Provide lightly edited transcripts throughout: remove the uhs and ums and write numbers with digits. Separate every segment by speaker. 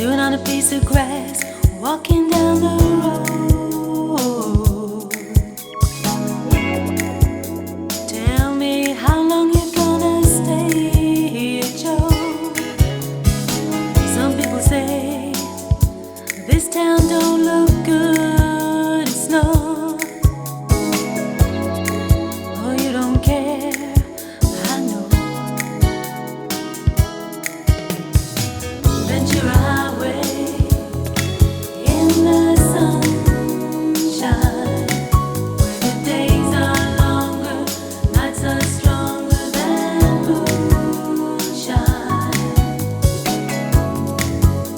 Speaker 1: chewing on a piece of grass, walking down the road. Tell me how long you're gonna stay here, Joe. Some people say this town don't look good, it's not. Oh, you don't care, I know. Ventura Highway in the sunshine, where the days are longer, nights are stronger than moonshine.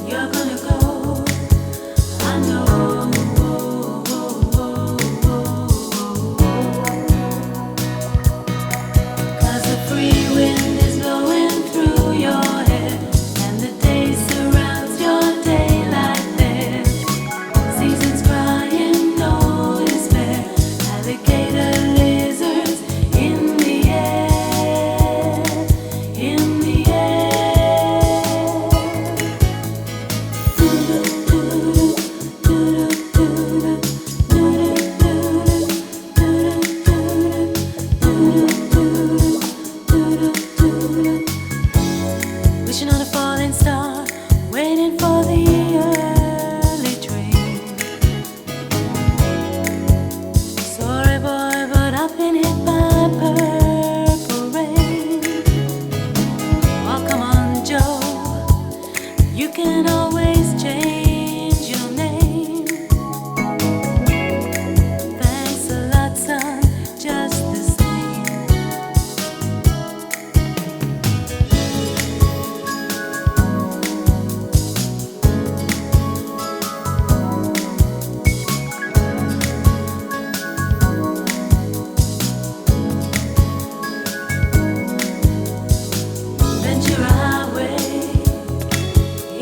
Speaker 1: You're gonna go, I know. 'Cause the free wind is blowing through your hair, and the day surrounds your daylight there. Seasons crying, no despair. Alligator lizards in the air, in the air. Wishing on a falling star, waiting for the early train. Sorry boy, but I've been hit by purple rain. Oh, come on, Joe, you can always change your name. Thanks a lot, son, just the same. Ventura Highway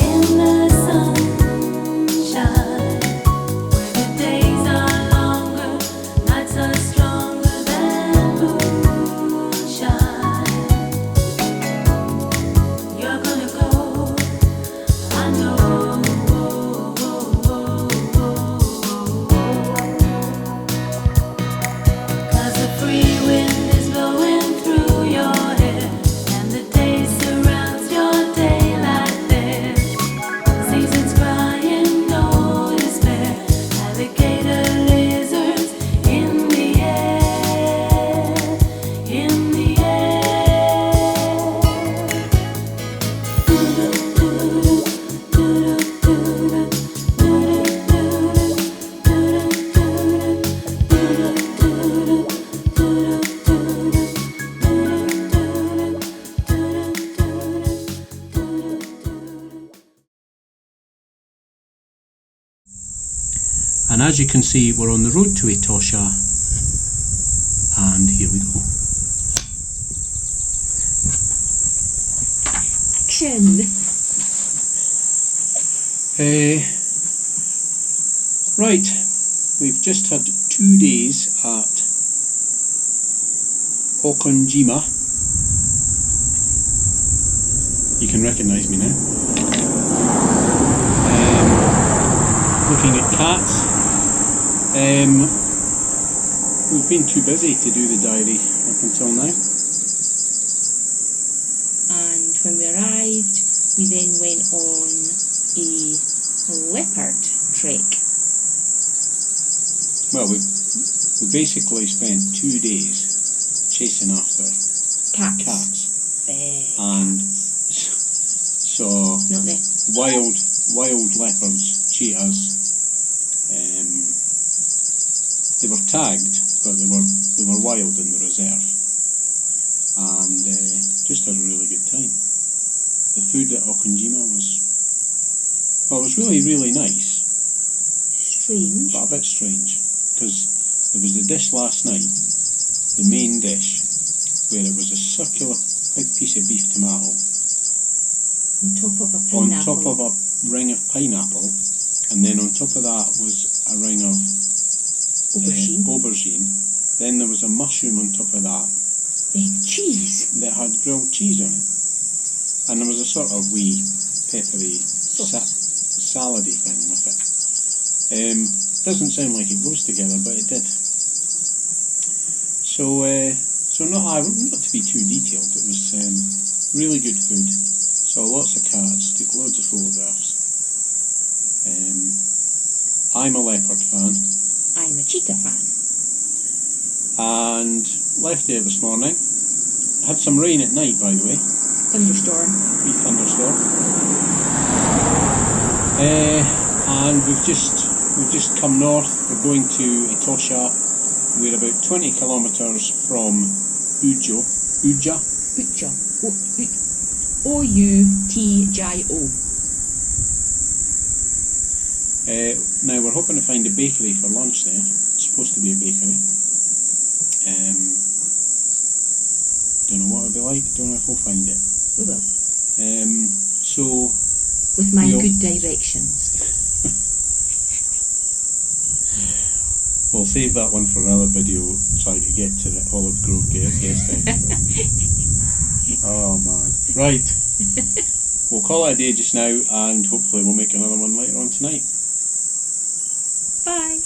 Speaker 1: in the sunshine, where the days are longer, nights are stronger than moonshine. You're gonna go, I know. 'Cause the free wind is blowing through your hair, and the day surrounds your daylight there. Seasons crying, no despair. Alligator lizards in the air, in the
Speaker 2: And as you can see, we're on the road to Etosha, and here we go.
Speaker 3: Action.
Speaker 2: Right, we've just had 2 days at Okonjima. You can recognise me now. Looking at cats. We've been too busy to do the diary up until now.
Speaker 3: And when we arrived, we then went on a leopard trek.
Speaker 2: Well, we basically spent 2 days chasing after cats. And so
Speaker 3: Not there.
Speaker 2: wild leopards, cheetahs. They were tagged, but they were wild in the reserve, and just had a really good time. The food at Okonjima was really, really nice,
Speaker 3: Strange.
Speaker 2: but a bit strange, because there was the dish last night, the main dish, where it was a circular big piece of beef tomato
Speaker 3: On top of a
Speaker 2: on
Speaker 3: pineapple.
Speaker 2: top of a ring of pineapple, and then on top of that was a ring of aubergine. Then there was a mushroom on top of that
Speaker 3: Cheese.
Speaker 2: that had grilled cheese on it, and there was a sort of wee peppery salady thing with it. Doesn't sound like it goes together, but it did. So not to be too detailed, it was really good food. Saw lots of cats, took loads of photographs. I'm a leopard fan.
Speaker 3: I'm a cheetah fan.
Speaker 2: And left there this morning. Had some rain at night, by the way.
Speaker 3: Thunderstorm.
Speaker 2: Wee thunderstorm. And we've just come north. We're going to Etosha. We're about 20 kilometres from Ujo.
Speaker 3: Ujo. O-U-T-J-O.
Speaker 2: Now we're hoping to find a bakery for lunch there. It's supposed to be a bakery. Don't know what it'll be like. Don't know if we'll find it.
Speaker 3: We will.
Speaker 2: So
Speaker 3: with my good directions.
Speaker 2: We'll save that one for another video. Try to get to the Olive Grove guest house. Oh man! Right. We'll call it a day just now, and hopefully we'll make another one later on tonight.
Speaker 3: Bye.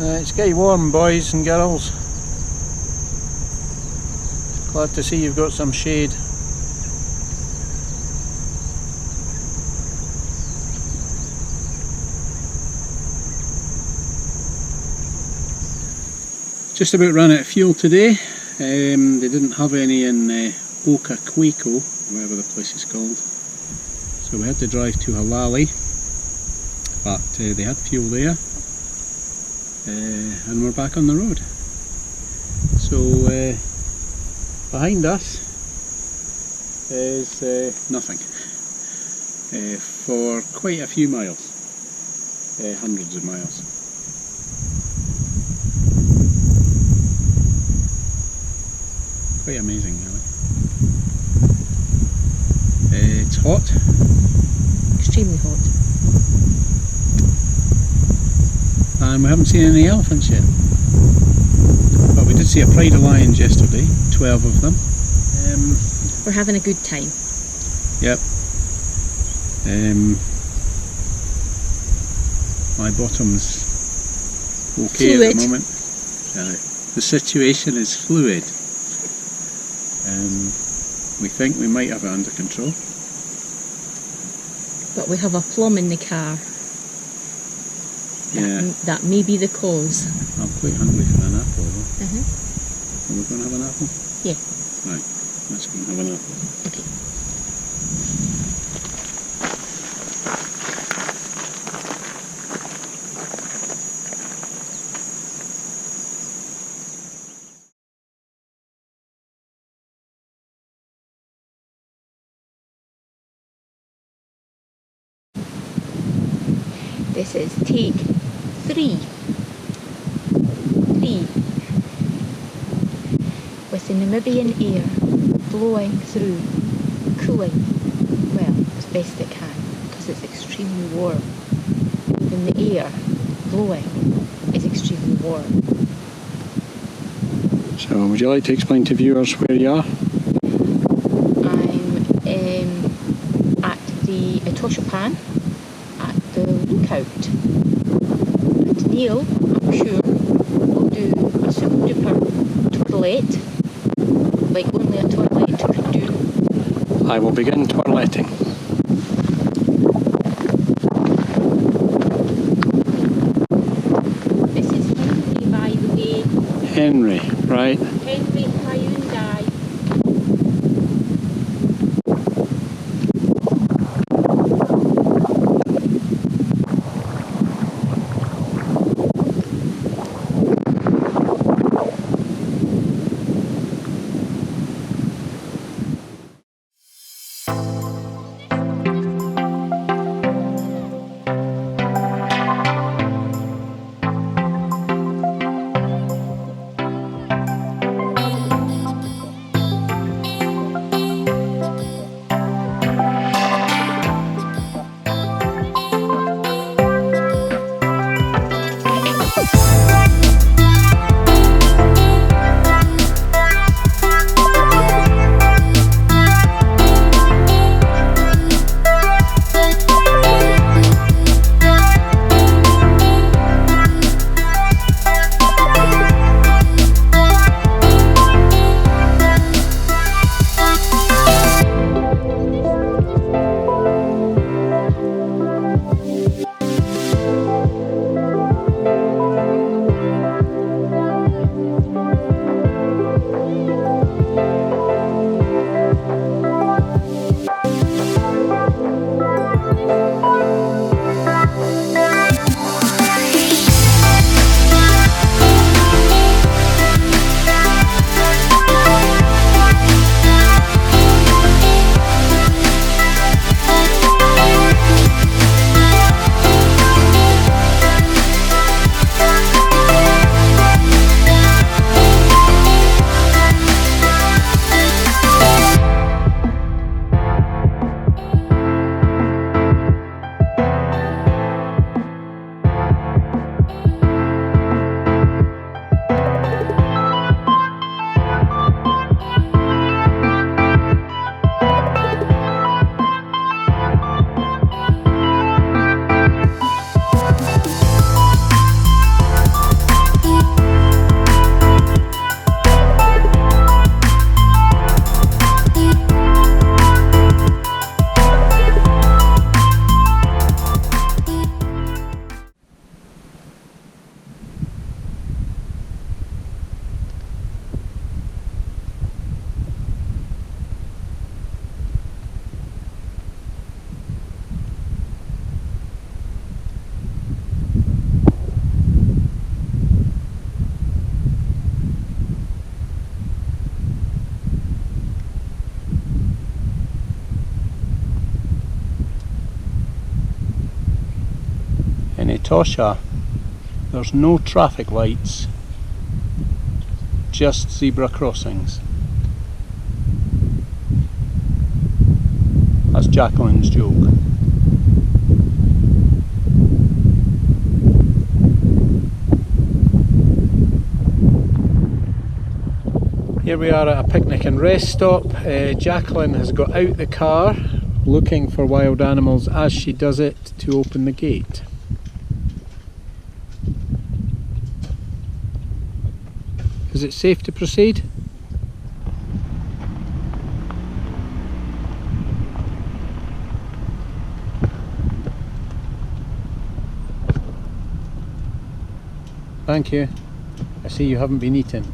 Speaker 2: It's getting warm, boys and girls. Glad to see you've got some shade. Just about run out of fuel today. They didn't have any in Okakweko, whatever the place is called. So we had to drive to Halali, but they had fuel there. And we're back on the road. So behind us is nothing for quite a few miles, hundreds of miles. Quite amazing, really. It's hot.
Speaker 3: Extremely hot.
Speaker 2: And we haven't seen any elephants yet. But we did see a pride of lions yesterday, 12 of them.
Speaker 3: We're having a good time.
Speaker 2: Yep. My bottom's okay
Speaker 3: Fluid.
Speaker 2: at the moment. The situation is fluid. We think we might have it under control.
Speaker 3: But we have a plum in the car. That may be the cause.
Speaker 2: I'm quite hungry for an apple though.
Speaker 3: Uh-huh.
Speaker 2: Are we going to have an apple?
Speaker 3: Yeah.
Speaker 2: Right, let's go and have an apple.
Speaker 3: Okay. This is take 3. With the Namibian air blowing through, cooling, well, as best it can, because it's extremely warm. Even the air blowing is extremely warm.
Speaker 2: So would you like to explain to viewers where you are?
Speaker 3: I'm at the Etoshapan at the lookout. And Neil, I'm sure, will do a super duper toilet, like only a toilet could do.
Speaker 2: I will begin toileting.
Speaker 3: This is Henry, by the way.
Speaker 2: Henry, right.
Speaker 3: Henry Hyundai.
Speaker 2: Etosha, there's no traffic lights, just zebra crossings. That's Jacqueline's joke. Here we are at a picnic and rest stop. Jacqueline has got out the car looking for wild animals as she does it to open the gate. Is it safe to proceed? Thank you. I see you haven't been eating.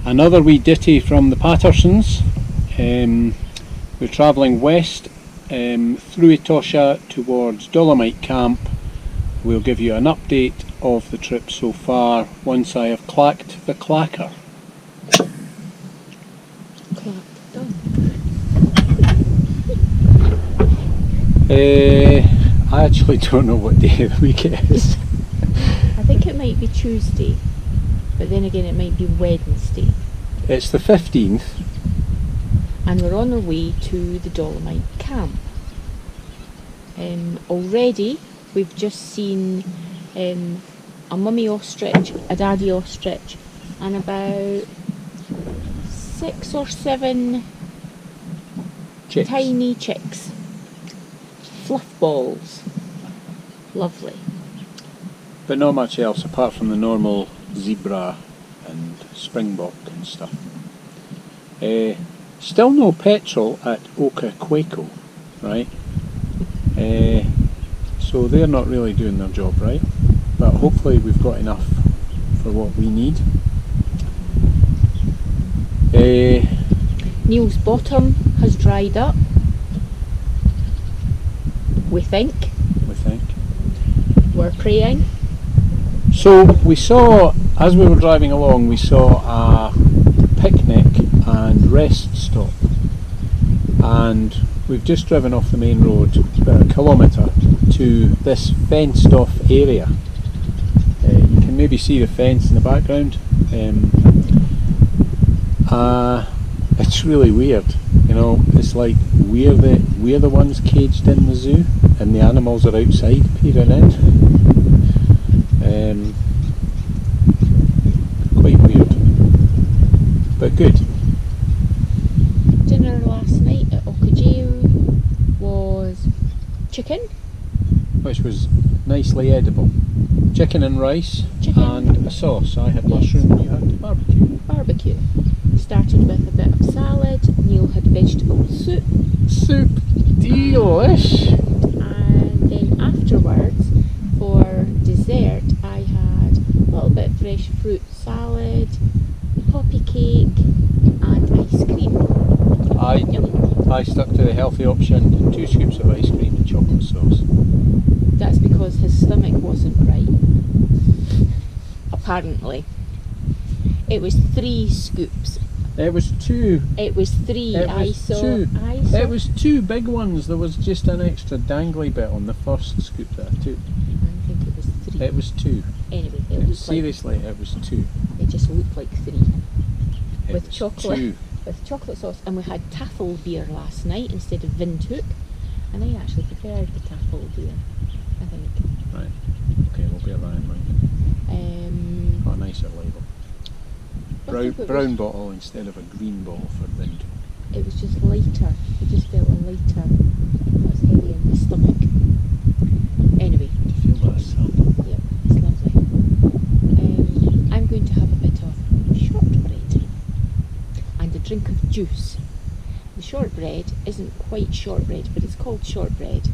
Speaker 2: Another wee ditty from the Pattersons. We're travelling west through Etosha towards Dolomite Camp. We'll give you an update of the trip so far once I have clacked the clacker.
Speaker 3: Clapped, done.
Speaker 2: I actually don't know what day of the week it is.
Speaker 3: I think it might be Tuesday, but then again it might be Wednesday.
Speaker 2: It's the 15th.
Speaker 3: And we're on our way to the Dolomite Camp. Already we've just seen a mummy ostrich, a daddy ostrich, and about 6 or 7
Speaker 2: Chicks.
Speaker 3: tiny chicks. Fluff balls. Lovely.
Speaker 2: But not much else apart from the normal zebra and springbok and stuff. Still no petrol at Oka Quaco, right? So they're not really doing their job right, but hopefully we've got enough for what we need.
Speaker 3: Neil's bottom has dried up. We think. We're praying.
Speaker 2: So we saw, as we were driving along, we saw a picnic and rest stop, and we've just driven off the main road about a kilometre to this fenced off area. You can maybe see the fence in the background. It's really weird, you know. It's like we're the ones caged in the zoo and the animals are outside peering in. Quite weird, but good.
Speaker 3: Dinner last night at Okajeu was chicken.
Speaker 2: Which was nicely edible. Chicken and rice and a sauce. I had mushroom, you had barbecue.
Speaker 3: Barbecue. Started with a bit of salad. Neil had vegetable soup.
Speaker 2: Soup, delish.
Speaker 3: And then afterwards, for dessert, I had a little bit of fresh fruit salad, poppy cake, and ice cream.
Speaker 2: I stuck to the healthy option, 2 scoops of ice cream and chocolate sauce.
Speaker 3: That's because his stomach wasn't right. Apparently. It was 3 scoops.
Speaker 2: It was 2.
Speaker 3: It was 3.
Speaker 2: It
Speaker 3: I
Speaker 2: was
Speaker 3: saw.
Speaker 2: 2.
Speaker 3: I saw.
Speaker 2: It was 2 big ones. There was just an extra dangly bit on the first scoop that I took.
Speaker 3: I think it was 3.
Speaker 2: It was 2.
Speaker 3: Anyway, it looked
Speaker 2: Seriously, it was 2.
Speaker 3: like, it just looked like 3.
Speaker 2: It
Speaker 3: With
Speaker 2: was
Speaker 3: chocolate.
Speaker 2: 2.
Speaker 3: With chocolate sauce, and we had taffel beer last night instead of Vintook, and I actually preferred the taffel beer, I think.
Speaker 2: Right. Okay, we'll bear that in mind. Got a nicer label. Brown bottle instead of a green bottle for Vintook.
Speaker 3: It was just lighter. It just felt a lighter. It was heavy in the stomach. Anyway.
Speaker 2: Do you feel that sun?
Speaker 3: Yep, it's lovely. I'm going to have a bit of shortbread and a drink of juice. The shortbread isn't quite shortbread, but it's called shortbread,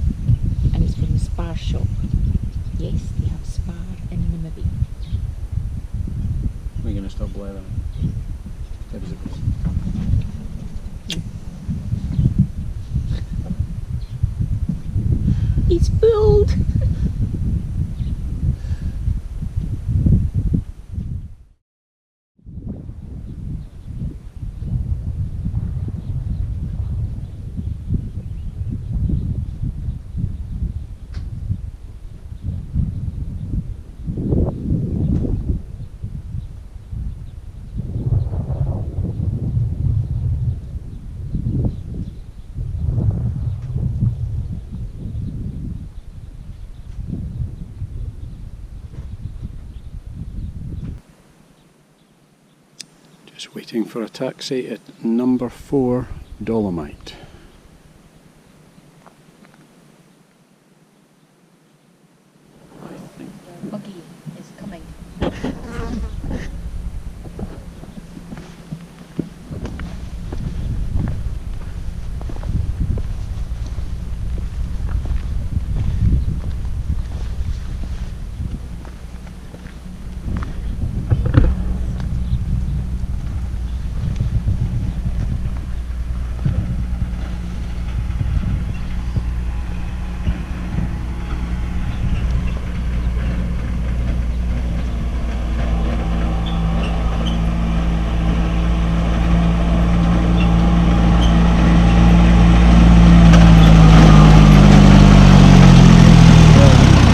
Speaker 3: and it's from the Spar shop. Yes, they have Spar in Namibia.
Speaker 2: We're going to stop blathering. It was a bit.
Speaker 3: It's fooled!
Speaker 2: Just waiting for a taxi at number 4 Dolomite.
Speaker 3: Buggy is coming.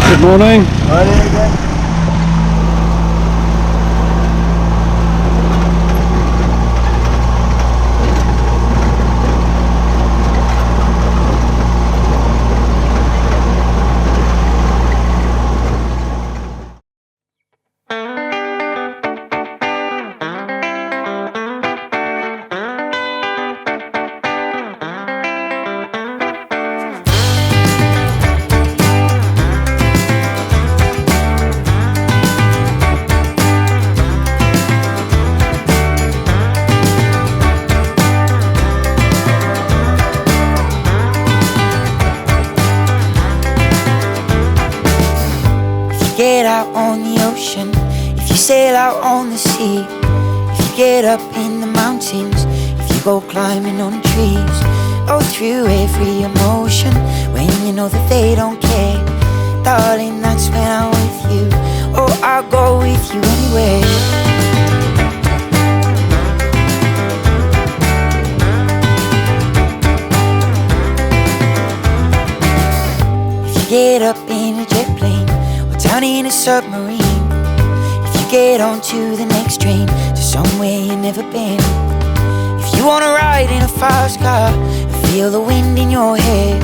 Speaker 2: Good morning.
Speaker 4: Morning again.
Speaker 5: Get out on the ocean, if you sail out on the sea, if you get up in the mountains, if you go climbing on trees, go through every emotion when you know that they don't care. Darling, that's when I'm with you. Oh, I'll go with you anywhere. If you get up in a jet plane, down in a submarine, if you get onto the next train to somewhere you've never been, if you wanna ride in a fast car and feel the wind in your hair,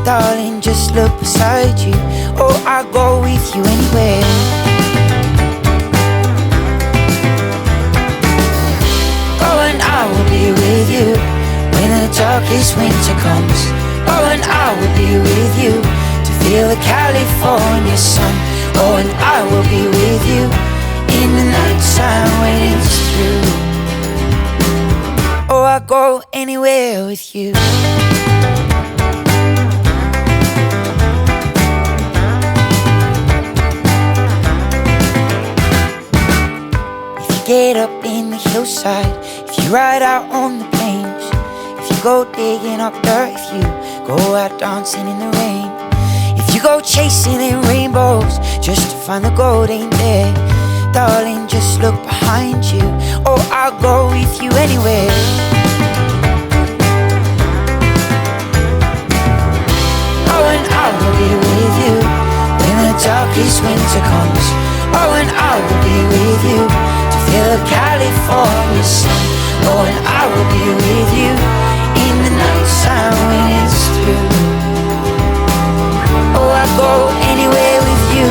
Speaker 5: darling, just look beside you. Oh, I'll go with you anywhere. Oh, and I will be with you when the darkest winter comes. Oh, and I will be with you to feel the California sun. Oh, and I will be with you in the night time when it's through. Oh, I'll go anywhere with you. If you get up in the hillside, if you ride out on the plains, if you go digging up dirt, if you go out dancing in the rain, if you go chasing in rainbows just to find the gold ain't there, darling, just look behind you. Oh, I'll go with you anywhere. Oh, and I will be with you when the darkest winter comes. Oh, and I will be with you to feel the California sun. Oh, and I will be with you in the night time when it's through. Oh, I'll go anywhere with you.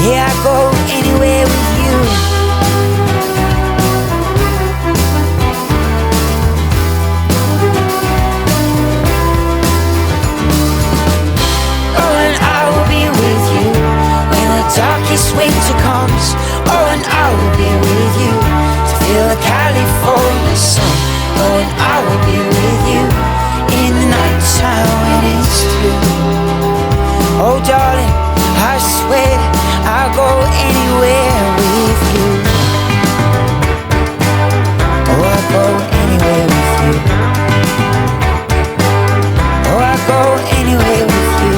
Speaker 5: Yeah, I'll go anywhere with you. Oh, and I will be with you when the darkest winter comes. Oh, and I will be with you to feel the California sun. Oh, and I will be with you in the night time when it's through. Oh, darling, I swear I'll go anywhere with you. Oh, I'll go anywhere with you. Oh, I'll go anywhere with you.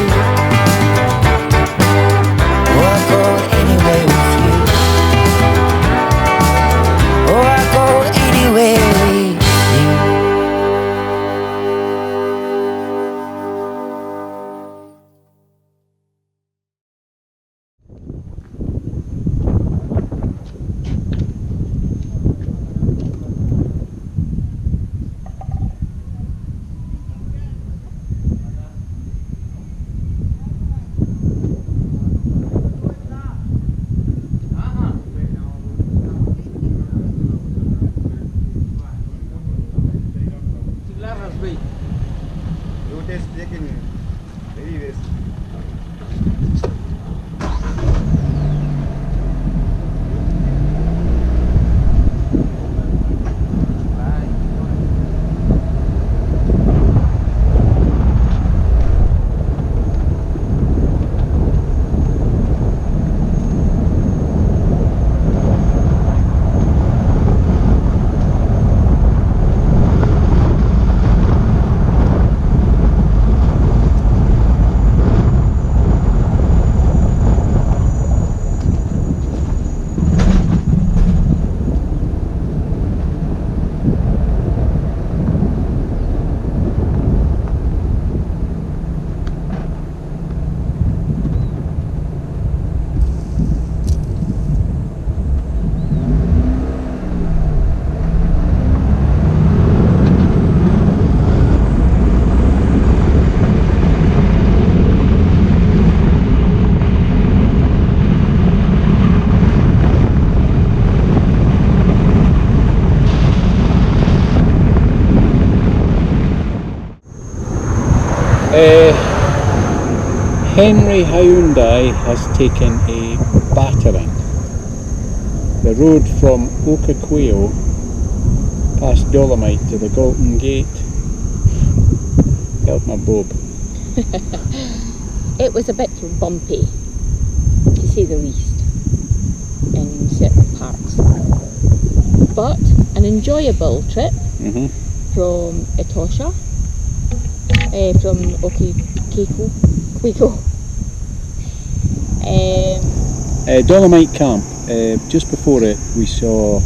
Speaker 5: Oh, I'll go anywhere with you. Oh, I'll go anywhere with you.
Speaker 4: this, they can leave this.
Speaker 2: Henry Hyundai has taken a battering. The road from Okaquio past Dolomite to the Golden Gate. Help my bob.
Speaker 3: It was a bit bumpy, to say the least, in certain parts. But an enjoyable trip from Etosha, from Okaquio.
Speaker 2: Dolomite Camp, just before it we saw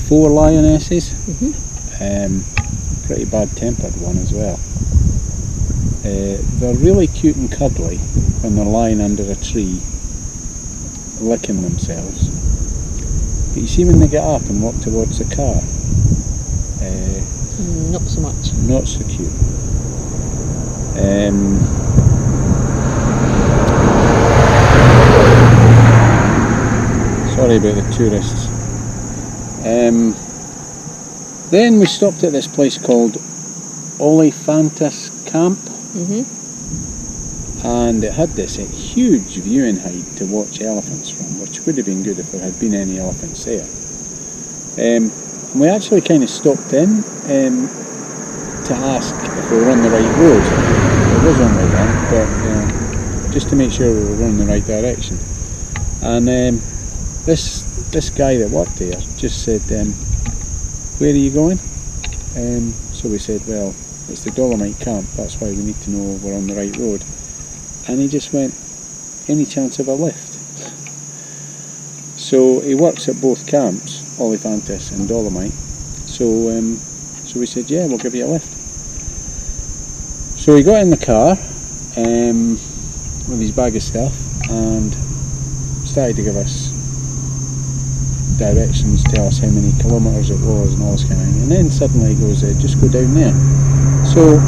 Speaker 2: 4 lionesses, pretty bad tempered one as well. They're really cute and cuddly when they're lying under a tree licking themselves, but you see when they get up and walk towards the car,
Speaker 3: not so much.
Speaker 2: Not so cute. Sorry about the tourists. Then we stopped at this place called Olifantas Camp, and it had this huge viewing height to watch elephants from, which would have been good if there had been any elephants there. And we actually kind of stopped in to ask if we were on the right road. There was only one, but just to make sure we were in the right direction. And this guy that worked there just said, where are you going? So we said, well, it's the Dolomite Camp, that's why we need to know we're on the right road. And he just went, any chance of a lift? So he works at both camps, Olifantas and Dolomite. So we said, yeah, we'll give you a lift. So he got in the car with his bag of stuff and started to give us directions, tell us how many kilometres it was and all this kind of thing. And then suddenly he goes, just go down there. So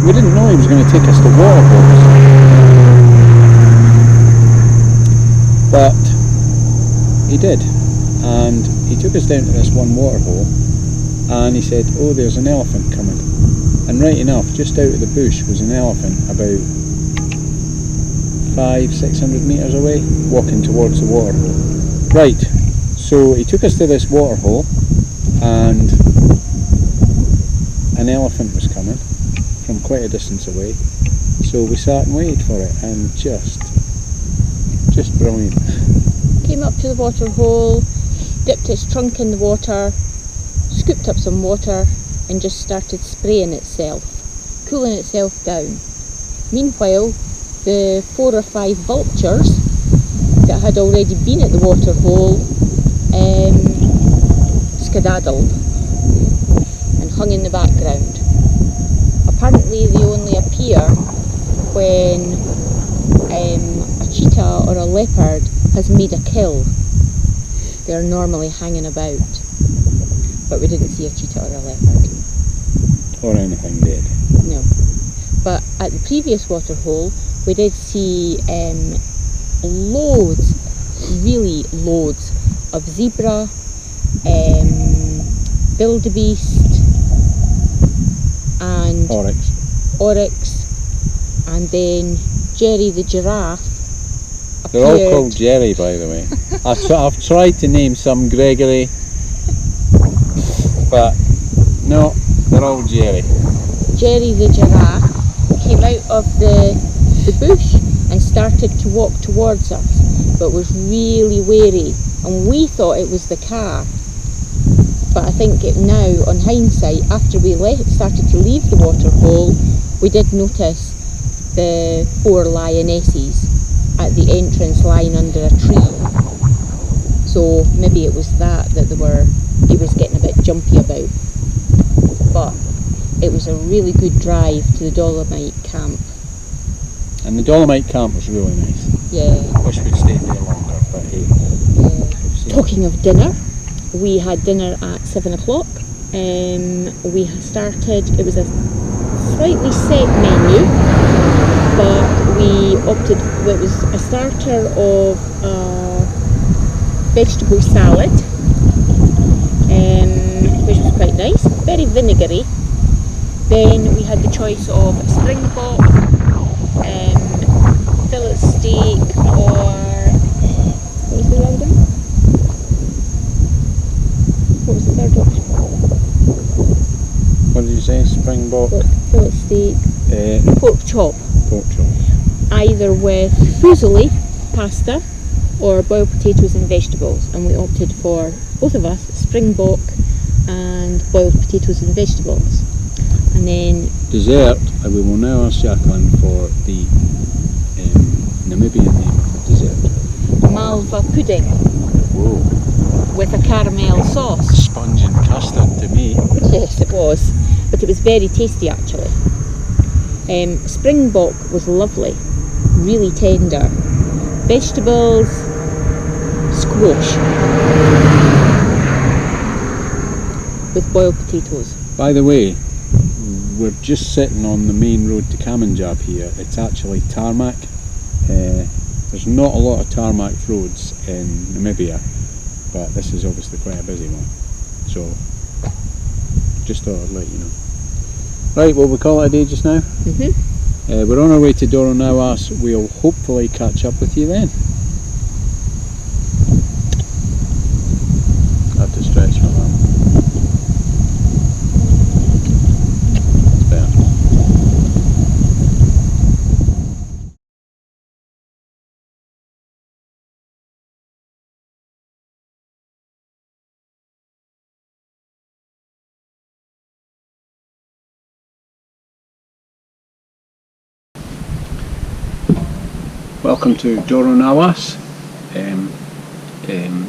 Speaker 2: we didn't know he was going to take us to waterholes. But he did. And he took us down to this one waterhole and he said, oh, there's an elephant coming. And right enough, just out of the bush was an elephant about 500-600 metres away, walking towards the waterhole. Right, so he took us to this waterhole and an elephant was coming from quite a distance away. So we sat and waited for it, and just brilliant.
Speaker 3: Came up to the water hole, dipped its trunk in the water, scooped up some water and just started spraying itself, cooling itself down. Meanwhile, the 4 or 5 vultures that had already been at the water hole skedaddled and hung in the background. Apparently they only appear when a cheetah or a leopard has made a kill. They're normally hanging about, but we didn't see a cheetah or a leopard.
Speaker 2: Or anything dead.
Speaker 3: No. But at the previous water hole, we did see loads, really loads of zebra, wildebeest, and
Speaker 2: Oryx.
Speaker 3: oryx, and then Jerry the giraffe
Speaker 2: They're all
Speaker 3: appeared.
Speaker 2: called Jerry, by the way. I've tried to name some Gregory, but no, they're all Jerry.
Speaker 3: Jerry the giraffe came out of the bush and started to walk towards us, but was really wary, and we thought it was the car. But I think now, on hindsight, after we started to leave the waterhole, we did notice the 4 lionesses at the entrance lying under a tree. So maybe it was that he was getting a bit jumpy about. But it was a really good drive to the Dolomite camp.
Speaker 2: And the Dolomite camp was really nice.
Speaker 3: Yeah.
Speaker 2: Wish we'd stayed there longer, but hey.
Speaker 3: Talking of dinner, we had dinner at 7 o'clock. We started, it was a slightly set menu, but we opted, it was a starter of vegetable salad, which was quite nice, very vinegary. Then we had the choice of springbok, fillet steak, or what was the other one? What was the third option?
Speaker 2: What did you say? Springbok?
Speaker 3: Fillet steak, pork chop,
Speaker 2: Pork chop.
Speaker 3: either with fusilli pasta or boiled potatoes and vegetables, and we opted for, both of us, springbok and boiled potatoes and vegetables. And then
Speaker 2: Dessert, we will now ask Jacqueline for the Namibian name of the dessert.
Speaker 3: malva pudding
Speaker 2: Whoa.
Speaker 3: with a caramel sauce.
Speaker 2: Sponge and custard to me.
Speaker 3: Yes, it was, but it was very tasty actually. Springbok was lovely, really tender. Vegetables, squash with boiled potatoes.
Speaker 2: By the way, we're just sitting on the main road to Kamanjab here. It's actually tarmac. There's not a lot of tarmac roads in Namibia, but this is obviously quite a busy one. So, just thought I'd let you know. Right, well, we call it a day just now. We're on our way to Doronawas. We'll hopefully catch up with you then. I have to stretch my arm. It's better. Welcome to Doronawas.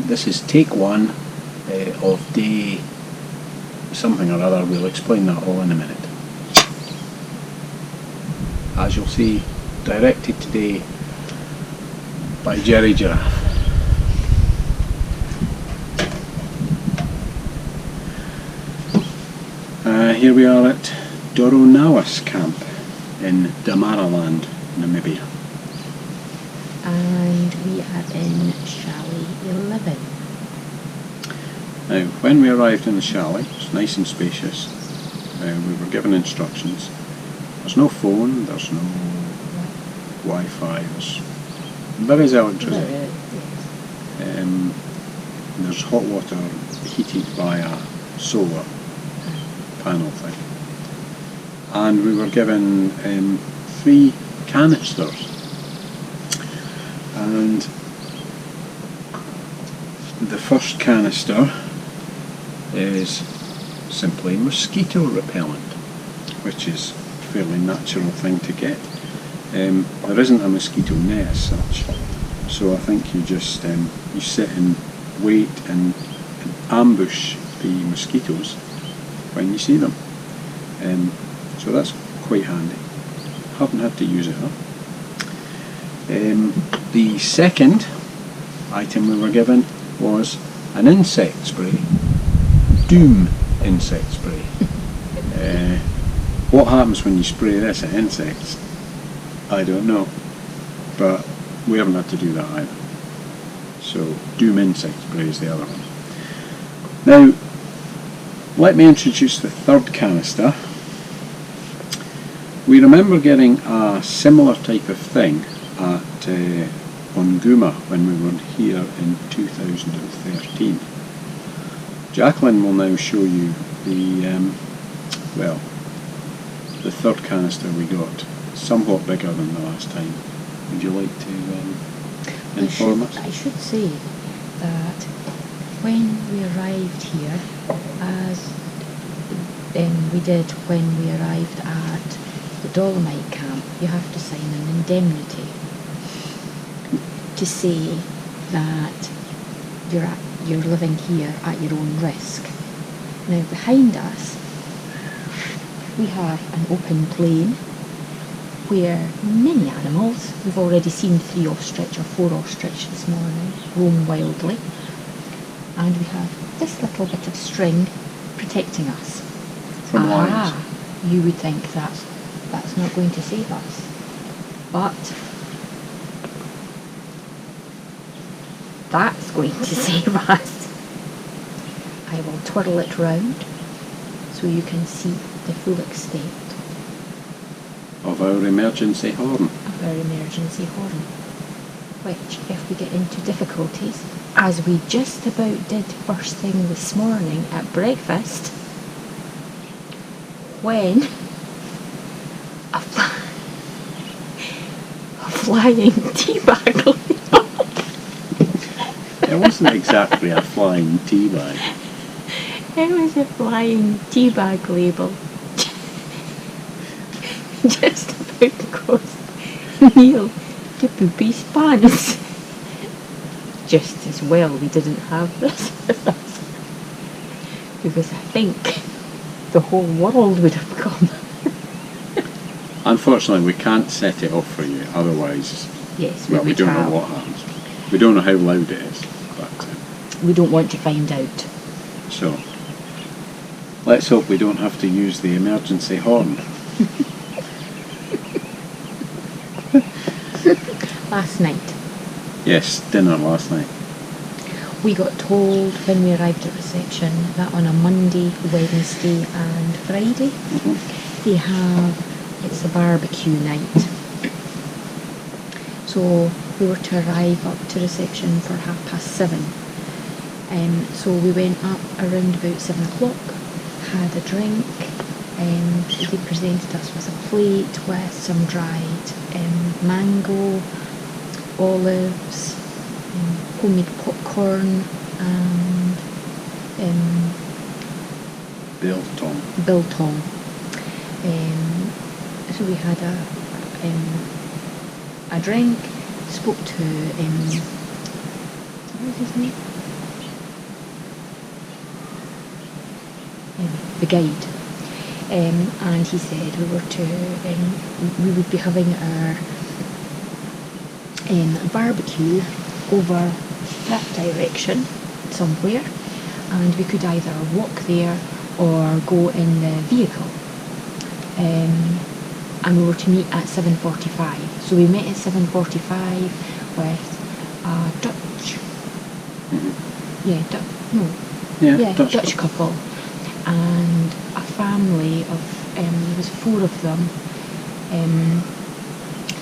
Speaker 2: This is take 1 of day something or other. We'll explain that all in a minute. As you'll see, directed today by Jerry Giraffe. Here we are at Doronawas camp in Damaraland, Namibia.
Speaker 3: And we are in chalet 11.
Speaker 2: Now, when we arrived in the chalet, it's nice and spacious. We were given instructions. There's no phone, there's no Wi-Fi, there is electricity. There's hot water heated by a solar panel thing. And we were given 3 canisters. And the first canister is simply mosquito repellent, which is a fairly natural thing to get. There isn't a mosquito net as such, so I think you just you sit and wait and ambush the mosquitoes when you see them. So that's quite handy. Haven't had to use it though. The second item we were given was an insect spray, Doom insect spray. What happens when you spray this at insects? I don't know, but we haven't had to do that either. So Doom insect spray is the other one. Now, let me introduce the third canister. We remember getting a similar type of thing at Onguma when we were here in 2013. Jacqueline will now show you the third canister we got, somewhat bigger than the last time. Would you like to inform us?
Speaker 3: I should say that when we arrived here, as we did when we arrived at the Dolomite camp, you have to sign an indemnity to say that you're living here at your own risk. Now behind us we have an open plain where many animals, we've already seen 3 ostrich or 4 ostrich this morning, roam wildly, and we have this little bit of string protecting us.
Speaker 2: From lions.
Speaker 3: You would think that's not going to save us, but that's going to save us. I will twirl it round so you can see the full extent
Speaker 2: Of our emergency horn.
Speaker 3: of our emergency horn, which, if we get into difficulties, as we just about did first thing this morning at breakfast, when a flying tea bag
Speaker 2: It wasn't exactly a flying tea bag.
Speaker 3: it was a flying tea bag label just about caused Neil to poop his pants. Just as well we didn't have this with us, because I think the whole world would have come.
Speaker 2: Unfortunately, we can't set it off for you, otherwise,
Speaker 3: Yes,
Speaker 2: well, we
Speaker 3: would
Speaker 2: don't
Speaker 3: have.
Speaker 2: know what happens. We don't know how loud it is, but
Speaker 3: We don't want to find out.
Speaker 2: so let's hope we don't have to use the emergency horn.
Speaker 3: Last night,
Speaker 2: Yes, dinner last night.
Speaker 3: we got told when we arrived at reception that on a Monday, Wednesday and Friday it's a barbecue night. So we were to arrive up to reception for 7:30. So we went up around about 7 o'clock, had a drink, they presented us with a plate with some dried mango, olives, homemade popcorn and
Speaker 2: Biltong.
Speaker 3: biltong. So we had a drink, spoke to what was his name? The guide, and he said we would be having our barbecue over that direction somewhere, and we could either walk there or go in the vehicle. And we were to meet at 7:45. So we met at 7:45 with a Dutch, Dutch couple, and a family of there was 4 of them,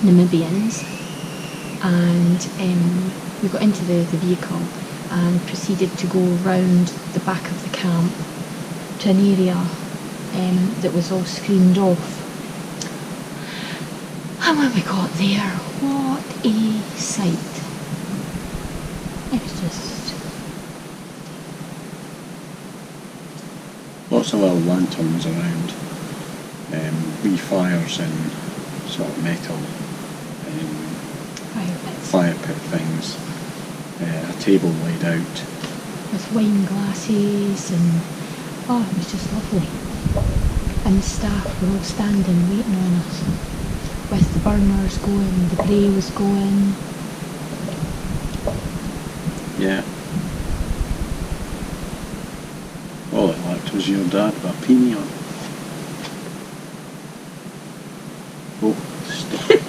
Speaker 3: Namibians, and we got into the vehicle and proceeded to go round the back of the camp to an area that was all screened off. And when we got there, what a sight. It was just...
Speaker 2: Lots of little lanterns around, wee fires in sort of metal, fire pit things, a table laid out.
Speaker 3: With wine glasses and... oh, it was just lovely. And the staff were all standing waiting on us, with the burners going, the bray was going.
Speaker 2: Yeah. All it lacked was your dad with a peony on. Oh, stop.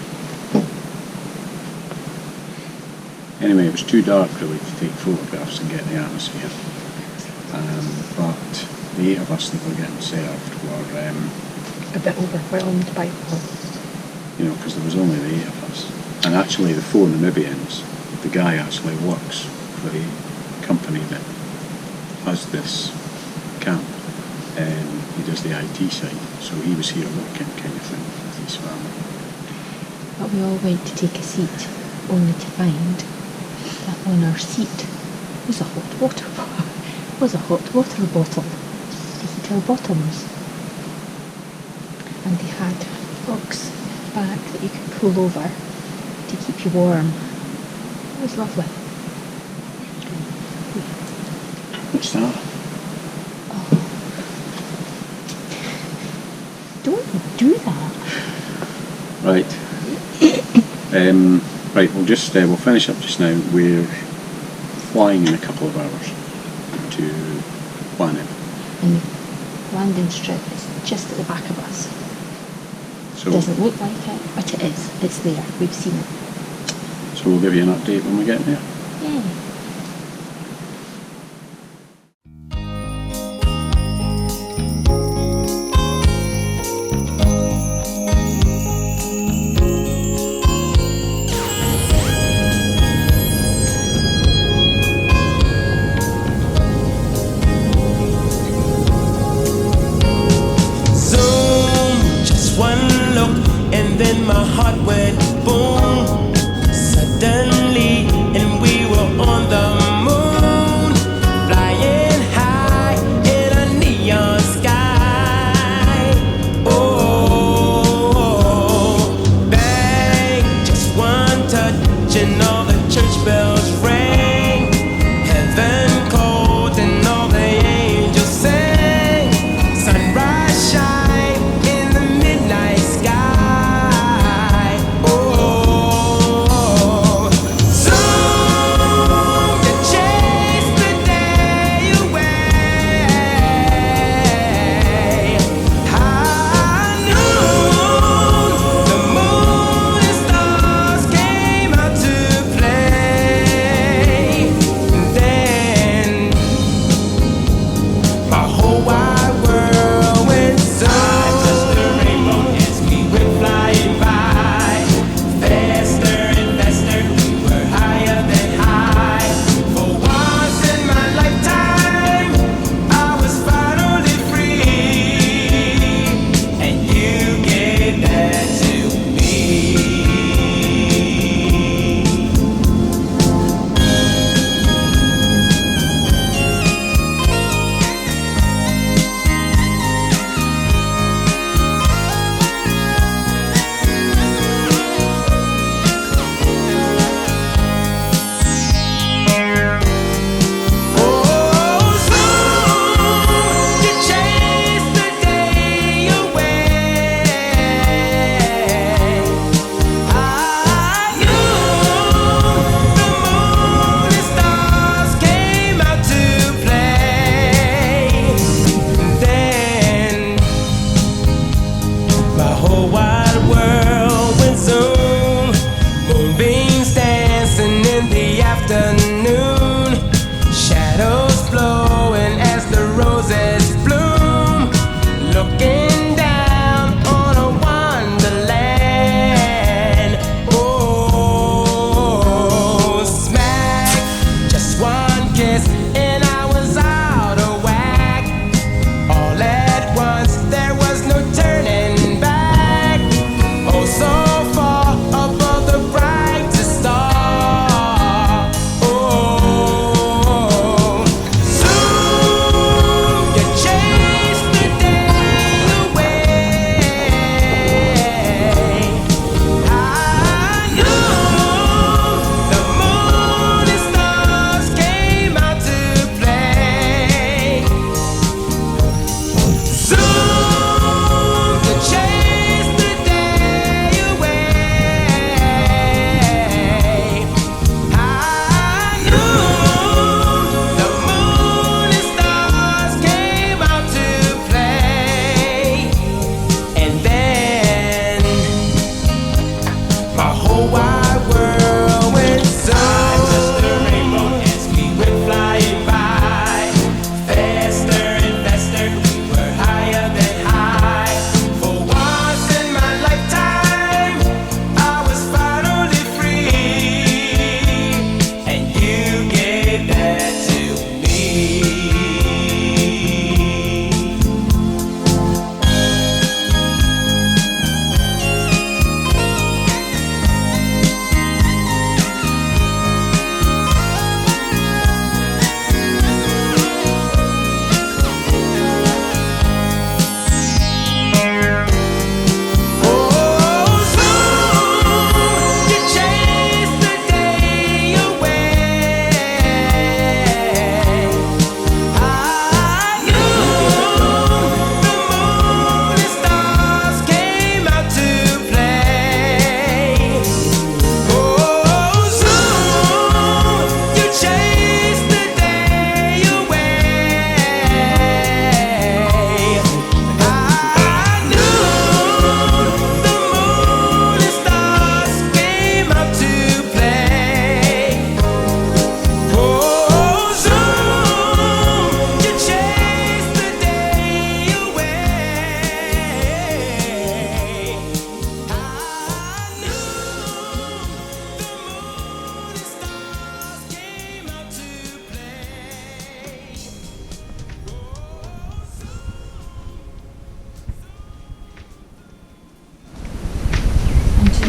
Speaker 2: Anyway, it was too dark really to take photographs and get the atmosphere. But the 8 of us that were getting served were
Speaker 3: a bit overwhelmed by it all.
Speaker 2: You know, because there was only the 8 of us. And actually the 4 Namibians, the guy actually works for the company that has this camp. He does the IT side, so he was here working kind of thing with his family.
Speaker 3: But we all went to take a seat, only to find that on our seat was a hot water bottle to heat our bottoms. And they had rugs back that you could pull over to keep you warm. It was lovely.
Speaker 2: What's that?
Speaker 3: Don't do that.
Speaker 2: Right. Right, we'll finish up just now. We're flying in a couple of hours to Planet.
Speaker 3: And the landing strip is just at the back of us.
Speaker 2: So,
Speaker 3: It doesn't look like it, but it is. It's there. We've seen it.
Speaker 2: so we'll give you an update when we get there.
Speaker 3: Yay.
Speaker 6: Zoom, just one look, and then my heart went boom. Suddenly, and we were on the moon, flying high in a neon sky. Oh, bang, just one touch, and all the church bells rang. Heaven called, and all the angels sang. Sunrise shine in the midnight sky. Oh,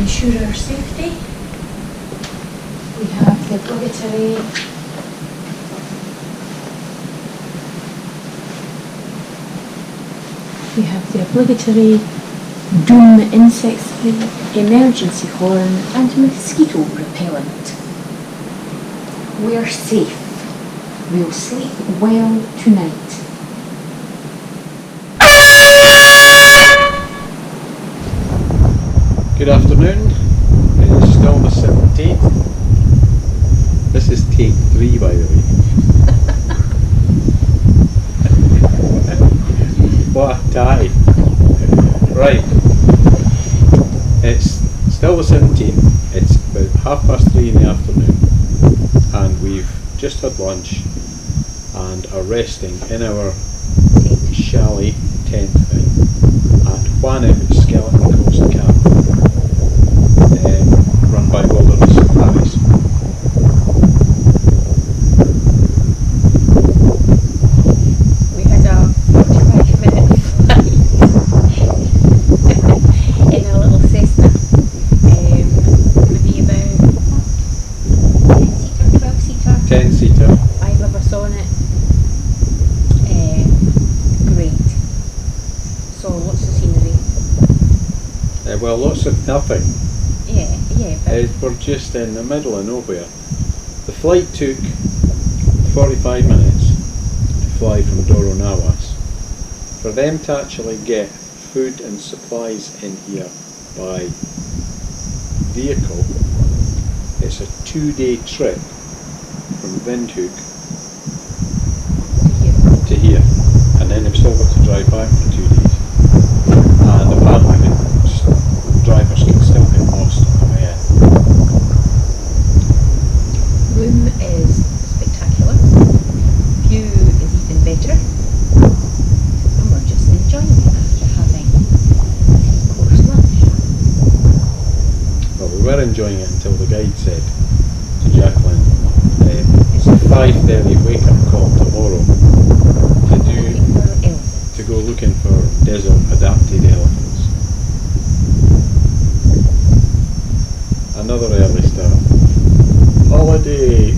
Speaker 3: ensure our safety. We have the obligatory Doom insect spray, emergency horn and mosquito repellent. We're safe. We'll sleep well tonight.
Speaker 2: Good afternoon. It is still the 17th. This is take 3, by the way. What a tie. Right. It's still the 17th. It's about 3:30 in the afternoon. And we've just had lunch and are resting in our chalet tent thing at Whanham Skeleton Coast Camp, run by Wilderness Safaris.
Speaker 3: We had a 45-minute flight in a little Cessna. Maybe about 10-seater, 12-seater.
Speaker 2: 10-seater.
Speaker 3: 5 of us on it. Great. Saw lots of scenery.
Speaker 2: Well, lots of nothing.
Speaker 3: Yeah, but
Speaker 2: We're just in the middle of nowhere. The flight took 45 minutes to fly from Doronawas. For them to actually get food and supplies in here by vehicle, it's a 2-day trip from Windhoek to here, and then they've still got to drive back for 2 days. And apparently the drivers can still get lost on the way in.
Speaker 3: room is spectacular. View is even better. And we're just enjoying it after having a 3-course lunch.
Speaker 2: Well, we were enjoying it until the guide said to Jacqueline, it's a 5:30 wake up call tomorrow to go looking for desert adapted elephants. Another early start. Holiday!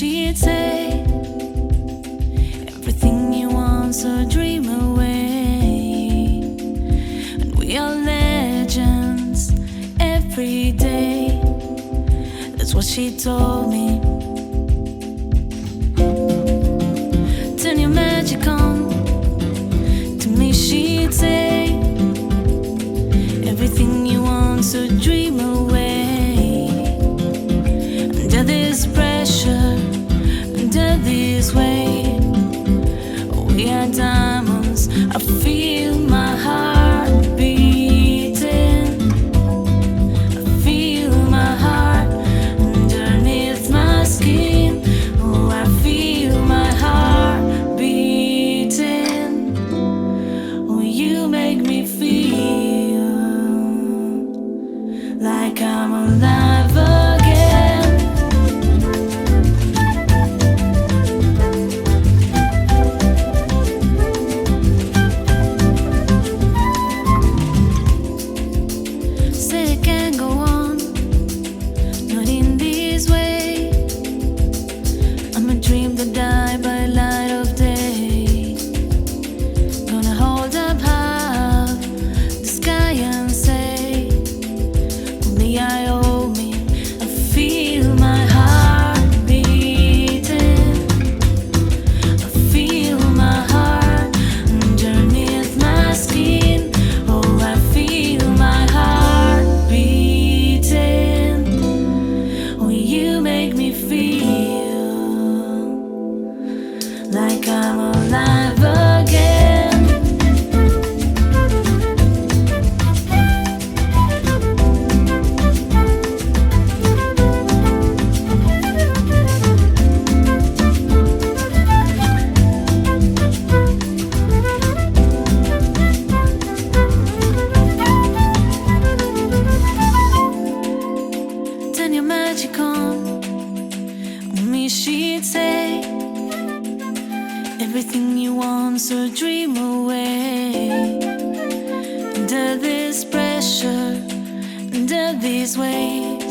Speaker 1: she'd say, everything you want, so dream away. And we are legends every day. That's what she told me. Turn your magic on. To me she'd say, everything you want, so dream away. Under this pressure, under this weight, we are diamonds. I feel my heart beating. I feel my heart underneath my skin. Oh, I feel my heart beating. Oh, you make me feel like I'm alive again. Say it can't go on, not in this way. I'm a dream that died by light of day. Gonna hold up half the sky and say, only I owe me. I feel my heart beating. I feel my heart underneath my skin. Oh, I feel my heart beating. Oh, you make me feel like I'm alive again. Turn your magic on. Me she'd say, everything you want, so dream away. Under this pressure, under these weight,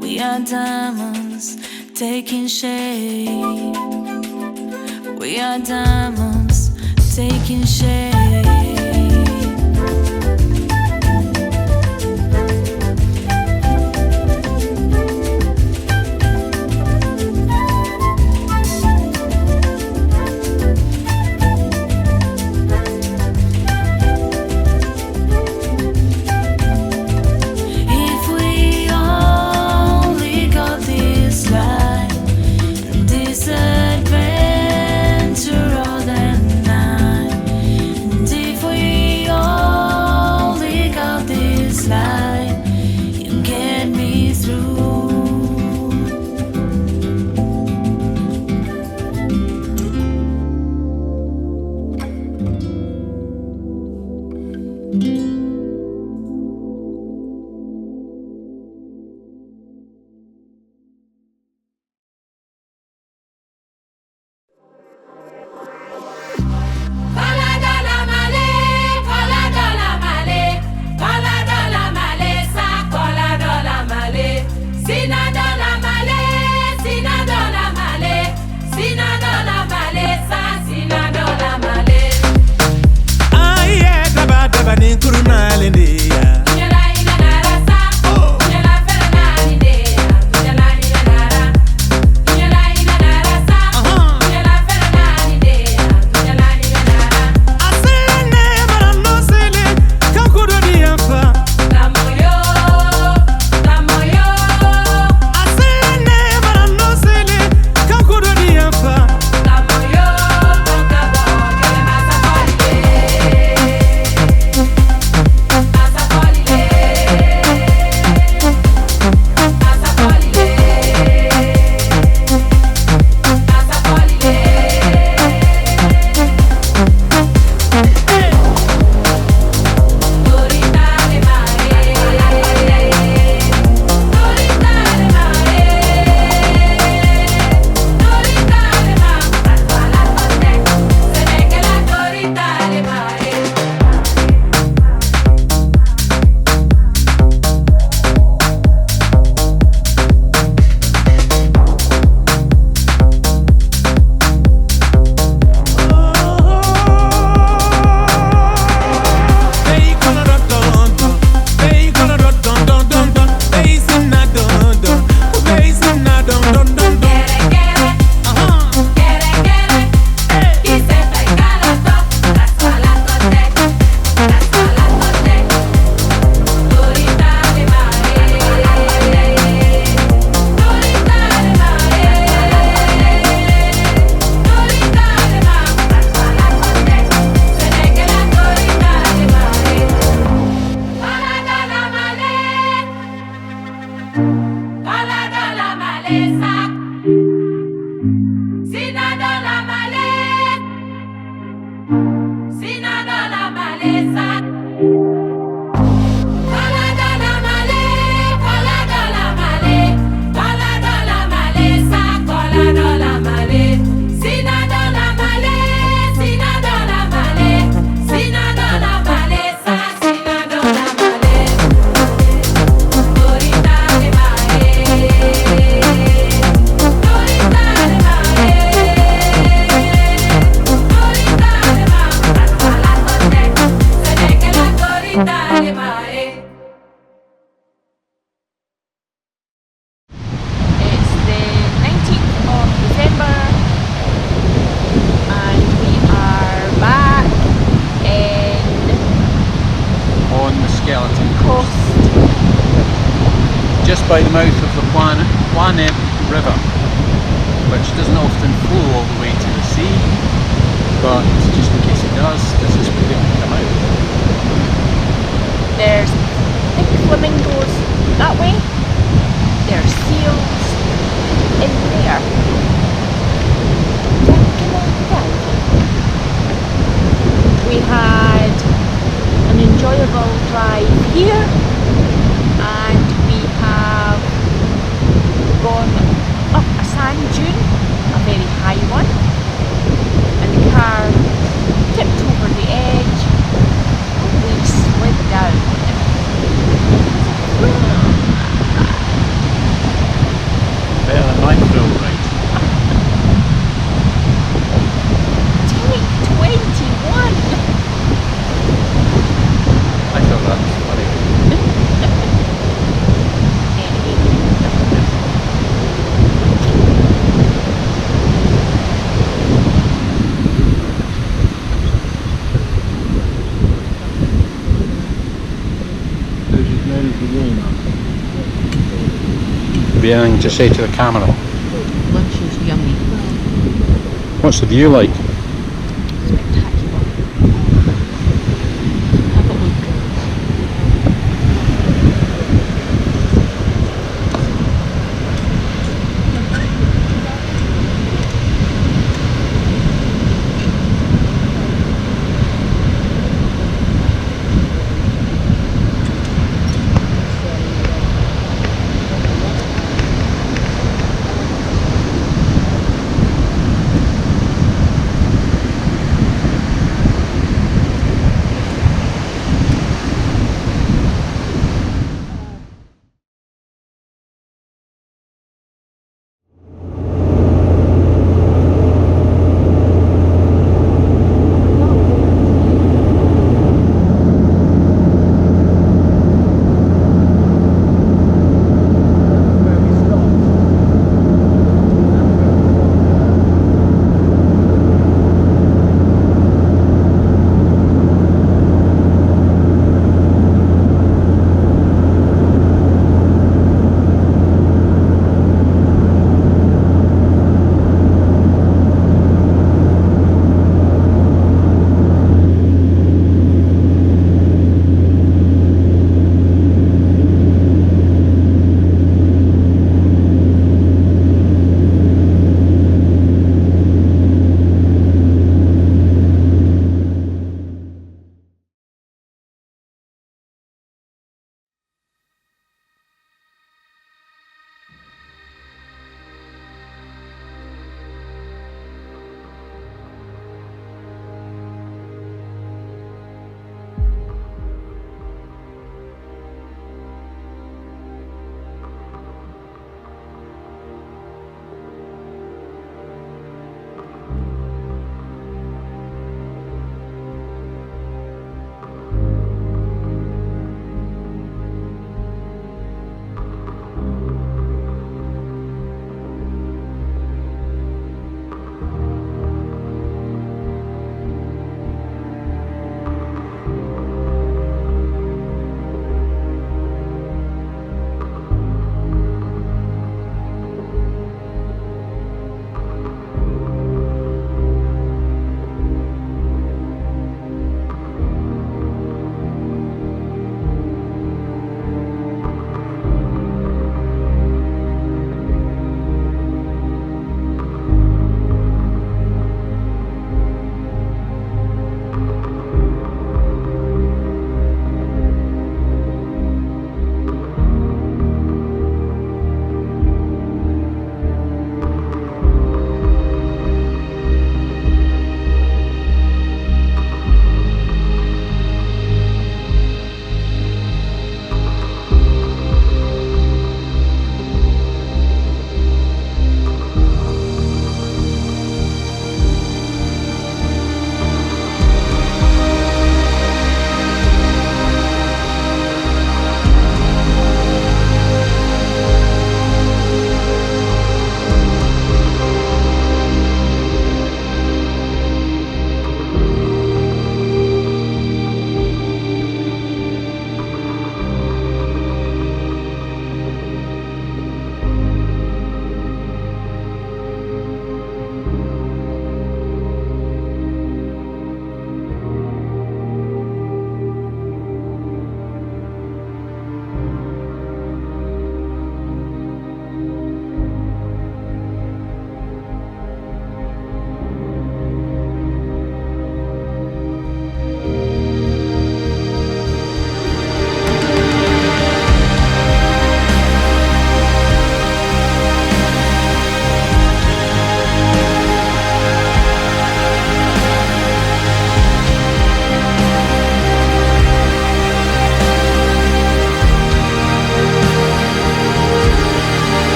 Speaker 1: we are diamonds taking shape. We are diamonds taking shape. If we only got this life, this adventure all that night. And if we only got this life, you get me through.
Speaker 6: Daba daba ni kuru
Speaker 3: It's the 19th of December and we are back in
Speaker 2: On the Skeleton Coast,
Speaker 3: Coast.
Speaker 2: just by the mouth of the Planet River, which doesn't often flow all the way to the sea, but just in case it does, this is where it can come out.
Speaker 3: There's pink flamingos that way. There's seals in there. We had an enjoyable drive here and we have gone up a sand dune, a very high one, and the car tipped over the edge and we slid down.
Speaker 2: Better than my thrill ride.
Speaker 3: Take 21!
Speaker 2: I thought that was funny. Have you anything to say to the camera?
Speaker 3: Lunch is yummy.
Speaker 2: What's the view like?
Speaker 3: Spectacular. Have a look.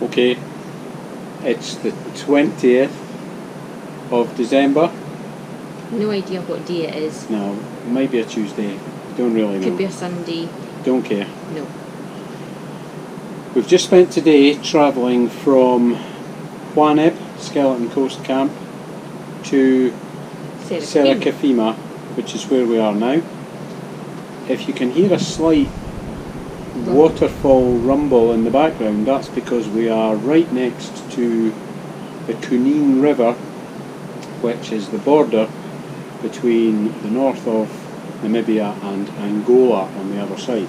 Speaker 2: Okay, it's the 20th of December.
Speaker 3: No idea what day it is.
Speaker 2: No, it might be a Tuesday. Don't really know.
Speaker 3: Could be a Sunday.
Speaker 2: Don't care.
Speaker 3: No.
Speaker 2: We've just spent today travelling from Juaneb, Skeleton Coast Camp, to Serikafima, which is where we are now. If you can hear a slight waterfall rumble in the background, that's because we are right next to the Kunene River, which is the border between the north of Namibia and Angola on the other side.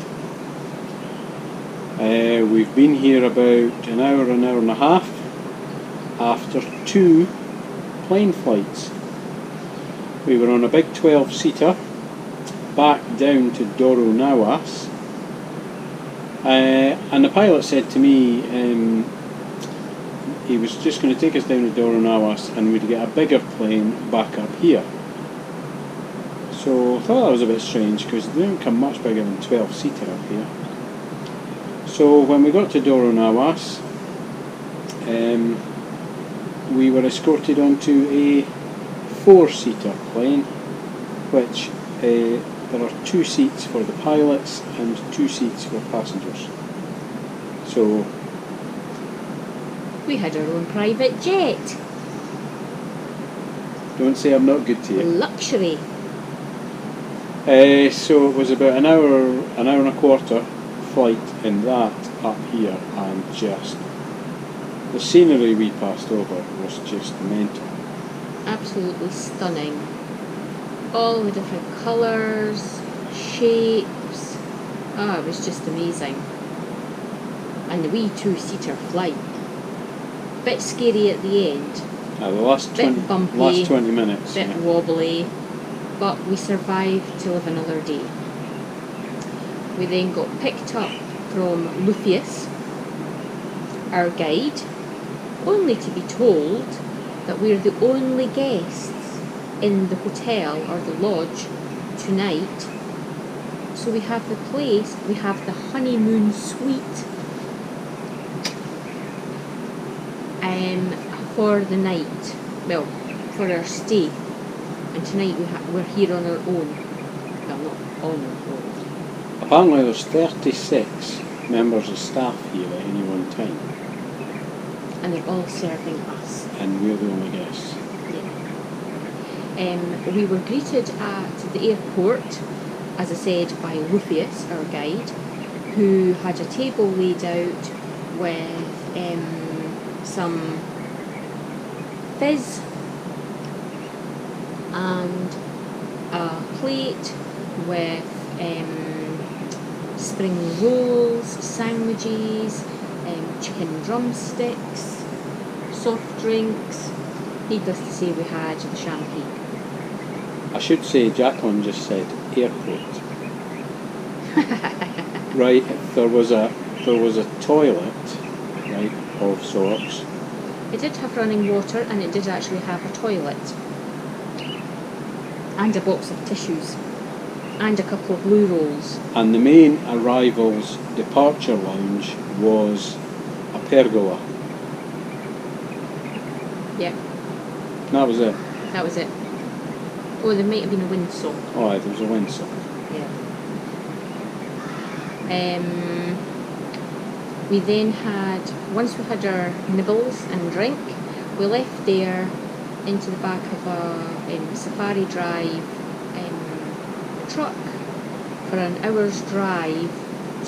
Speaker 2: We've been here about an hour and a half after 2 plane flights. We were on a big 12-seater back down to Doronawas, and the pilot said to me he was just going to take us down to Doronawas and we'd get a bigger plane back up here. So I thought that was a bit strange because they don't come much bigger than 12-seater up here. So when we got to Doronawas, we were escorted onto a 4-seater plane, which there are 2 seats for the pilots and 2 seats for passengers. So
Speaker 3: We had our own private jet.
Speaker 2: don't say I'm not good to you.
Speaker 3: Luxury.
Speaker 2: So it was about an hour and a quarter flight in that up here, and just the scenery we passed over was just mental.
Speaker 3: Absolutely stunning. All the different colours, shapes. It was just amazing. And the wee 2-seater flight. Bit scary at the end.
Speaker 2: The last
Speaker 3: Bit
Speaker 2: 20,
Speaker 3: bumpy,
Speaker 2: last 20 minutes.
Speaker 3: Bit
Speaker 2: Yeah.
Speaker 3: wobbly. But we survived to live another day. We then got picked up from Lucius, our guide, only to be told that we're the only guests in the hotel or the lodge tonight. So we have the honeymoon suite for the night, well, for our stay. And tonight we're here on our own. Well, not on our own.
Speaker 2: Apparently there's 36 members of staff here at any one time,
Speaker 3: And they're all serving us.
Speaker 2: and we're the only guests.
Speaker 3: We were greeted at the airport, as I said, by Lucius, our guide, who had a table laid out with some fizz and a plate with spring rolls, sandwiches, chicken drumsticks, soft drinks. Needless to say, we had the champagne.
Speaker 2: I should say Jacqueline just said airport. Right, there was a toilet, right, of sorts.
Speaker 3: It did have running water, and it did actually have a toilet. And a box of tissues. And a couple of blue rolls.
Speaker 2: And the main arrivals departure lounge was a pergola.
Speaker 3: Yeah,
Speaker 2: That was it.
Speaker 3: that was it. Oh, there might have been a windsock.
Speaker 2: Oh, there was a windsock.
Speaker 3: Yeah. We then had, once we had our nibbles and drink, we left there into the back of a safari drive truck for an hour's drive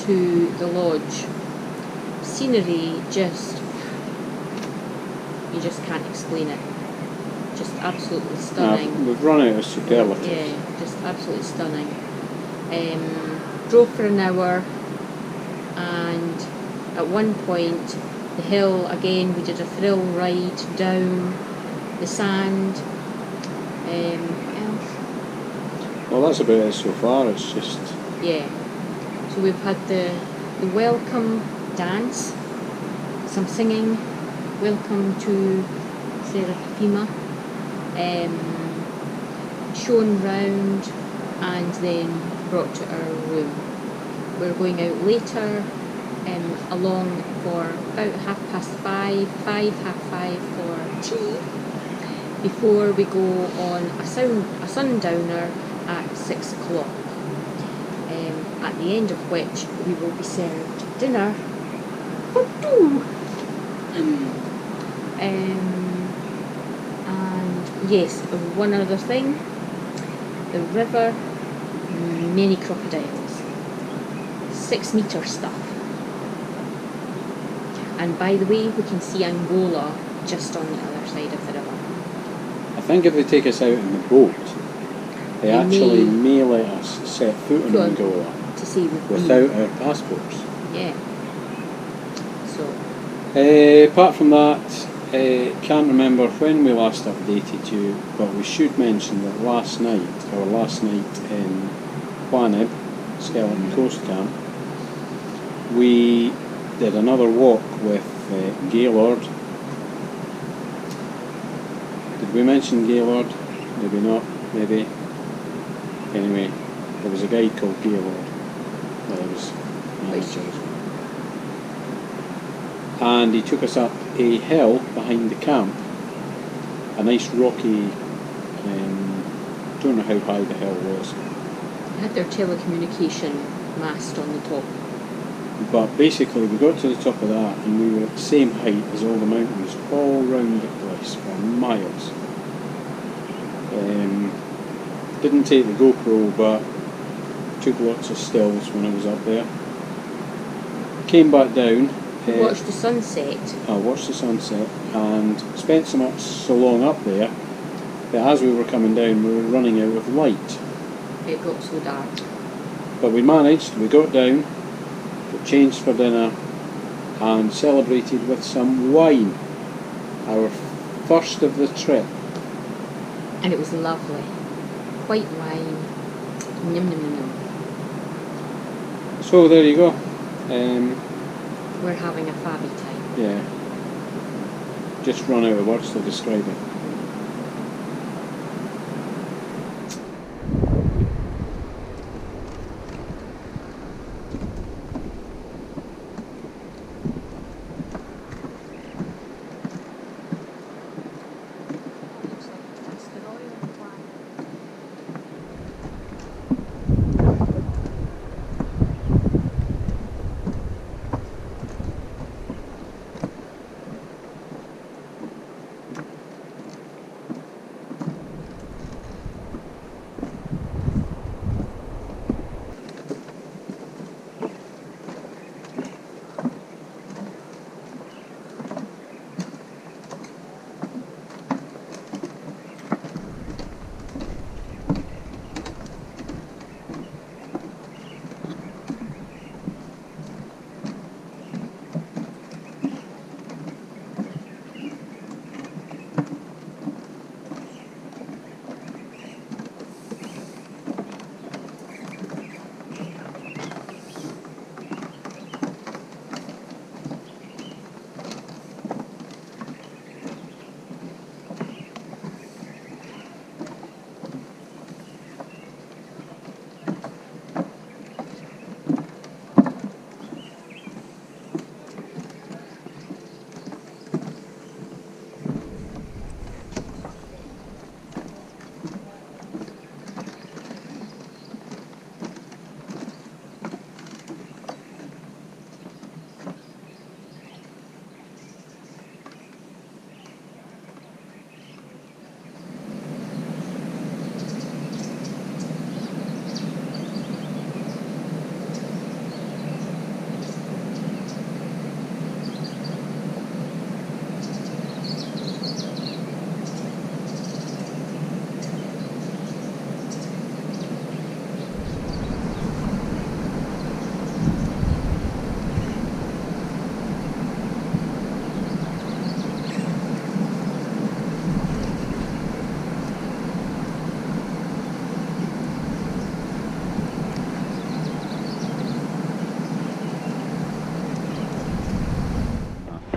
Speaker 3: to the lodge. Scenery you just can't explain it. Just absolutely stunning.
Speaker 2: We've run out of superlatives.
Speaker 3: Yeah, just absolutely stunning. Drove for an hour, and at one point, the hill again, we did a thrill ride down the sand. What else?
Speaker 2: Well, that's about it so far. It's just
Speaker 3: Yeah. So we've had the welcome dance, some singing, welcome to Serikafima, shown round, and then brought to our room. We're going out later along for about 5:30, 5:30 for tea, before we go on a sundowner at 6 o'clock, at the end of which we will be served dinner for two. And yes, one other thing, the river, many crocodiles, 6-meter stuff. And by the way, we can see Angola just on the other side of the river.
Speaker 2: I think if they take us out in the boat, they actually may let us set foot in Angola
Speaker 3: to see
Speaker 2: without our passports.
Speaker 3: Yeah. So.
Speaker 2: Apart from that, can't remember when we last updated you, but we should mention that last night in Juaneb, Skeleton Coast Camp, we did another walk with Gaylord. Did we mention Gaylord? Maybe not, maybe. Anyway, there was a guy called Gaylord. Well, he was manager. And he took us up a hill behind the camp, a nice rocky, don't know how high the hill was.
Speaker 3: They had their telecommunication mast on the top.
Speaker 2: But basically we got to the top of that and we were at the same height as all the mountains all round the place for miles. Didn't take the GoPro, but took lots of stills when I was up there. Came back down.
Speaker 3: Watched the sunset.
Speaker 2: I watched the sunset and spent so long up there that as we were coming down we were running out of light.
Speaker 3: It got so dark.
Speaker 2: But we managed, we got down, got changed for dinner and celebrated with some wine. Our first of the trip.
Speaker 3: And it was lovely. White wine. Yum, yum, yum, yum.
Speaker 2: So there you go.
Speaker 3: We're having a fabby time.
Speaker 2: Yeah. Just run out of words to describe it.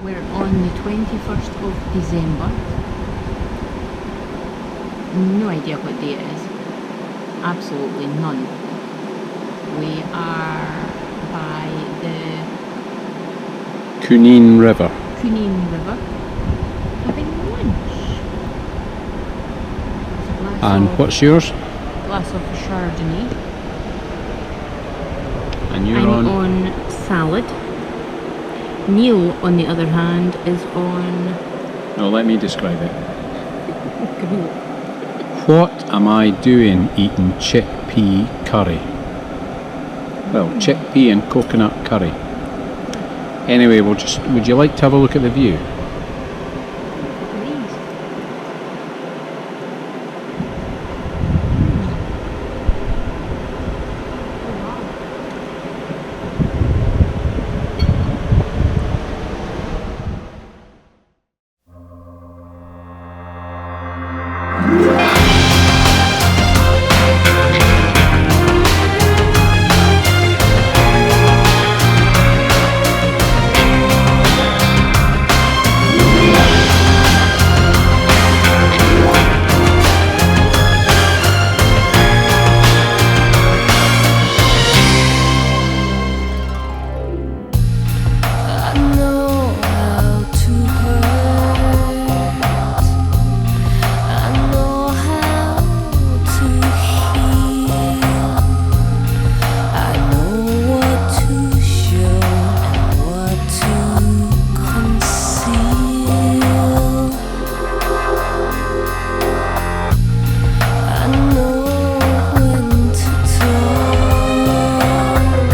Speaker 3: We're on the 21st of December. No idea what day it is. Absolutely none. We are by the
Speaker 2: Cunene River.
Speaker 3: Cunene River, having lunch. With a glass
Speaker 2: And
Speaker 3: of,
Speaker 2: what's yours?
Speaker 3: glass of Chardonnay.
Speaker 2: And you're
Speaker 3: I'm
Speaker 2: on
Speaker 3: salad. Neil, on the other hand, is on
Speaker 2: No, let me describe it.
Speaker 3: grilled.
Speaker 2: What am I doing eating chickpea curry? Well, chickpea and coconut curry. Anyway, would you like to have a look at the view?
Speaker 3: Please.
Speaker 1: I know how to hurt. I know how to heal. I know what to show and what to conceal. I know when to talk,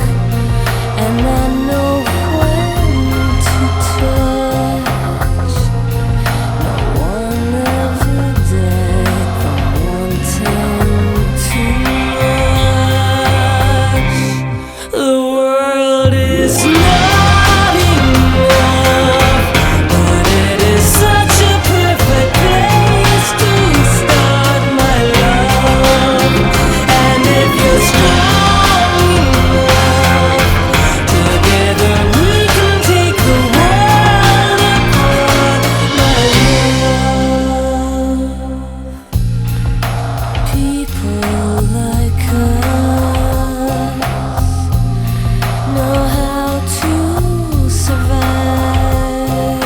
Speaker 1: and I know when to touch. No one ever died from wanting too much. The world is not enough, but it is such a perfect place to start my love. And if you're strong enough, together we can take the world apart, my love. People like us know how to survive.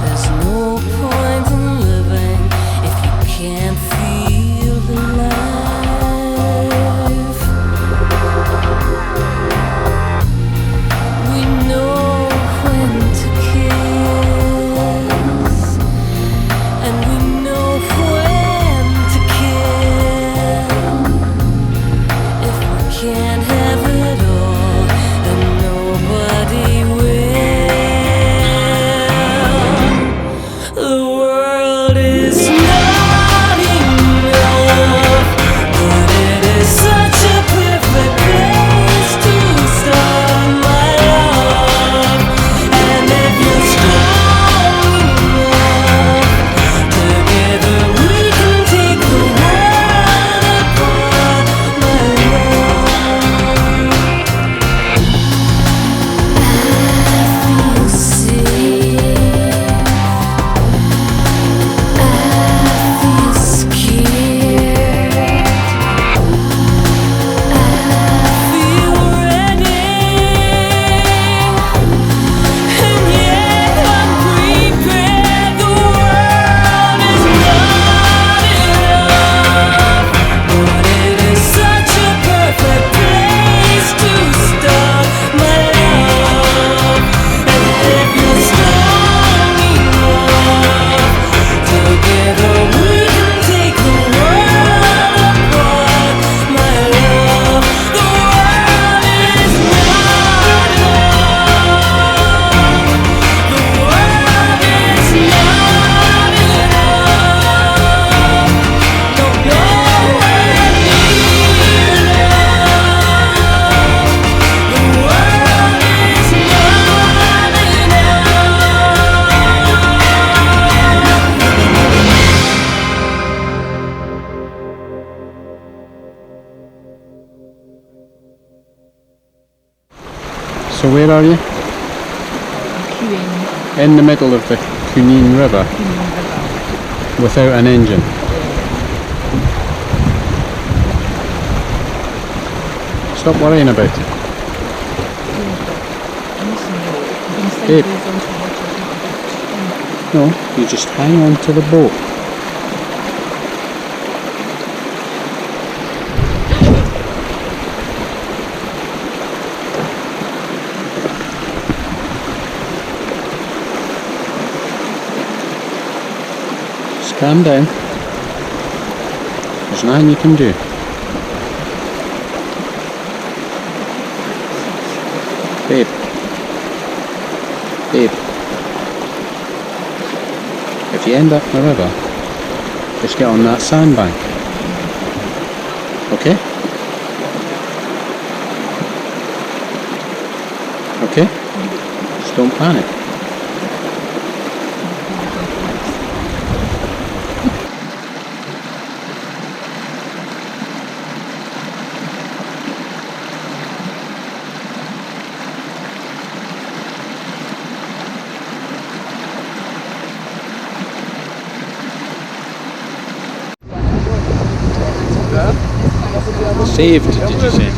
Speaker 1: There's no point in living if you can't feel alive. We know when to kiss, and we know when to kill. If we can't have it all, then nobody will. The world is not enough, but it is such a perfect place to start my love. And if you're strong enough, together we can take the world apart, my love. I feel sick. I feel scared. I feel ready, and yet I'm prepared. The world is not enough, but it is such a perfect place to start my love. And if you're strong enough, together we can take the world apart, my love. The world is not enough. The world is not enough. Don't nowhere near enough. The world is not
Speaker 2: So where are you?
Speaker 3: Queuing
Speaker 2: In the middle of the Cunene River
Speaker 3: Cunene River.
Speaker 2: without an engine. Stop worrying about it.
Speaker 3: Honestly,
Speaker 2: Babe.
Speaker 3: goes onto the water, isn't it?
Speaker 2: No, you just hang on to the boat. Just calm down. There's nothing you can do. Babe. Babe. If you end up in the river, just get on that sandbank. Okay? Okay? Just don't panic. Saved, did you say?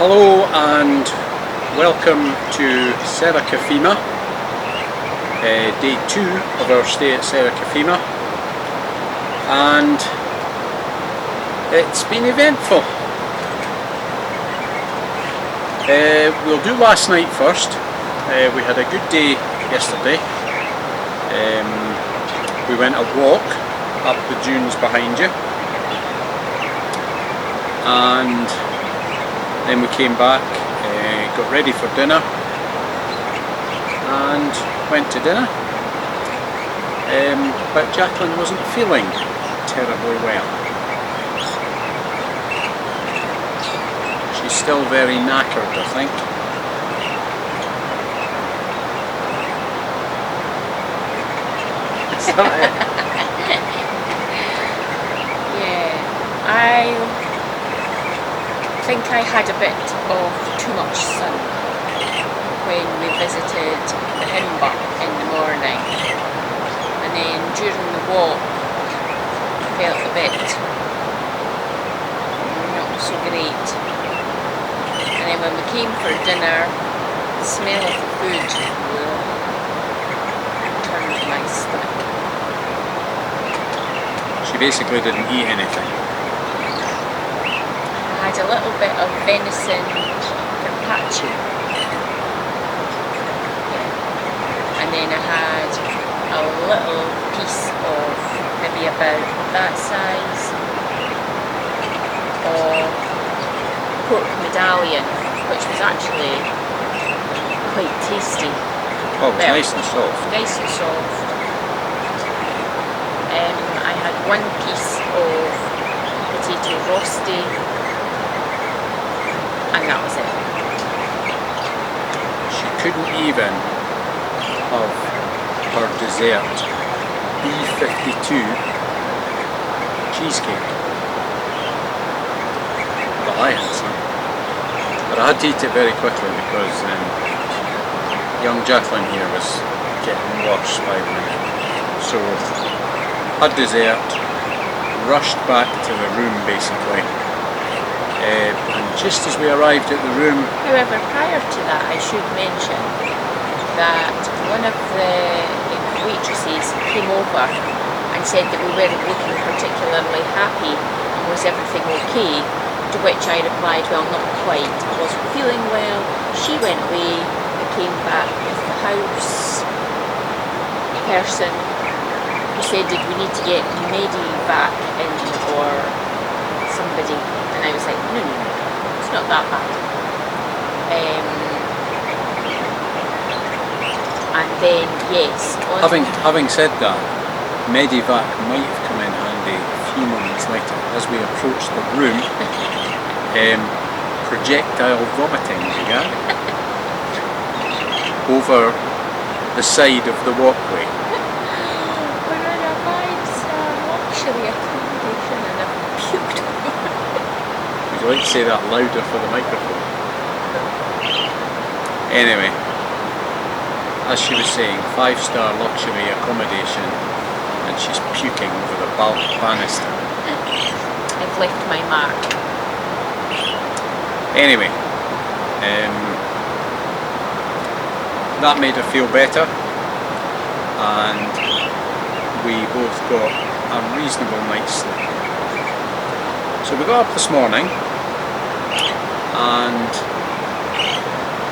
Speaker 2: Hello and welcome to Serra-Cafima, day 2 of our stay at Serra-Cafima, and it's been eventful. We'll do last night first. We had a good day yesterday. We went a walk up the dunes behind you, and then we came back, got ready for dinner and went to dinner, but Jacqueline wasn't feeling terribly well. She's still very knackered, I think.
Speaker 3: Yeah, I think I had a bit of too much sun when we visited the Himba in the morning, and then during the walk I felt a bit not so great, and then when we came for dinner, the smell of the food turned my stomach.
Speaker 2: She basically didn't eat anything.
Speaker 3: I had a little bit of venison carpaccio. And then I had a little piece of maybe about that size of pork medallion, which was actually quite tasty.
Speaker 2: Oh, it was nice and soft.
Speaker 3: Nice and soft. I had one piece of potato rosti, and that was it.
Speaker 2: She couldn't even have her dessert, B52 cheesecake. But I had some. But I had to eat it very quickly because young Jacqueline here was getting worse by the minute. So, had dessert, rushed back to the room basically. And just as we arrived at the room...
Speaker 3: However, prior to that, I should mention that one of the waitresses came over and said that we weren't looking particularly happy and was everything okay, to which I replied, well, not quite. I wasn't feeling well. She went away. I came back with the house person who said, did we need to get Medivac in or somebody? And I was like, no, it's not that bad. And then, yes.
Speaker 2: Having said that, Medivac might have come in handy a few moments later as we approached the room. Projectile vomiting began over the side of the walkway.
Speaker 3: We're in a five-star luxury accommodation and I've puked.
Speaker 2: Would you like to say that louder for the microphone? Anyway, as she was saying, 5-star luxury accommodation, and she's puking over the banister.
Speaker 3: I've left my mark.
Speaker 2: Anyway, that made her feel better, and we both got a reasonable night's sleep. So we got up this morning and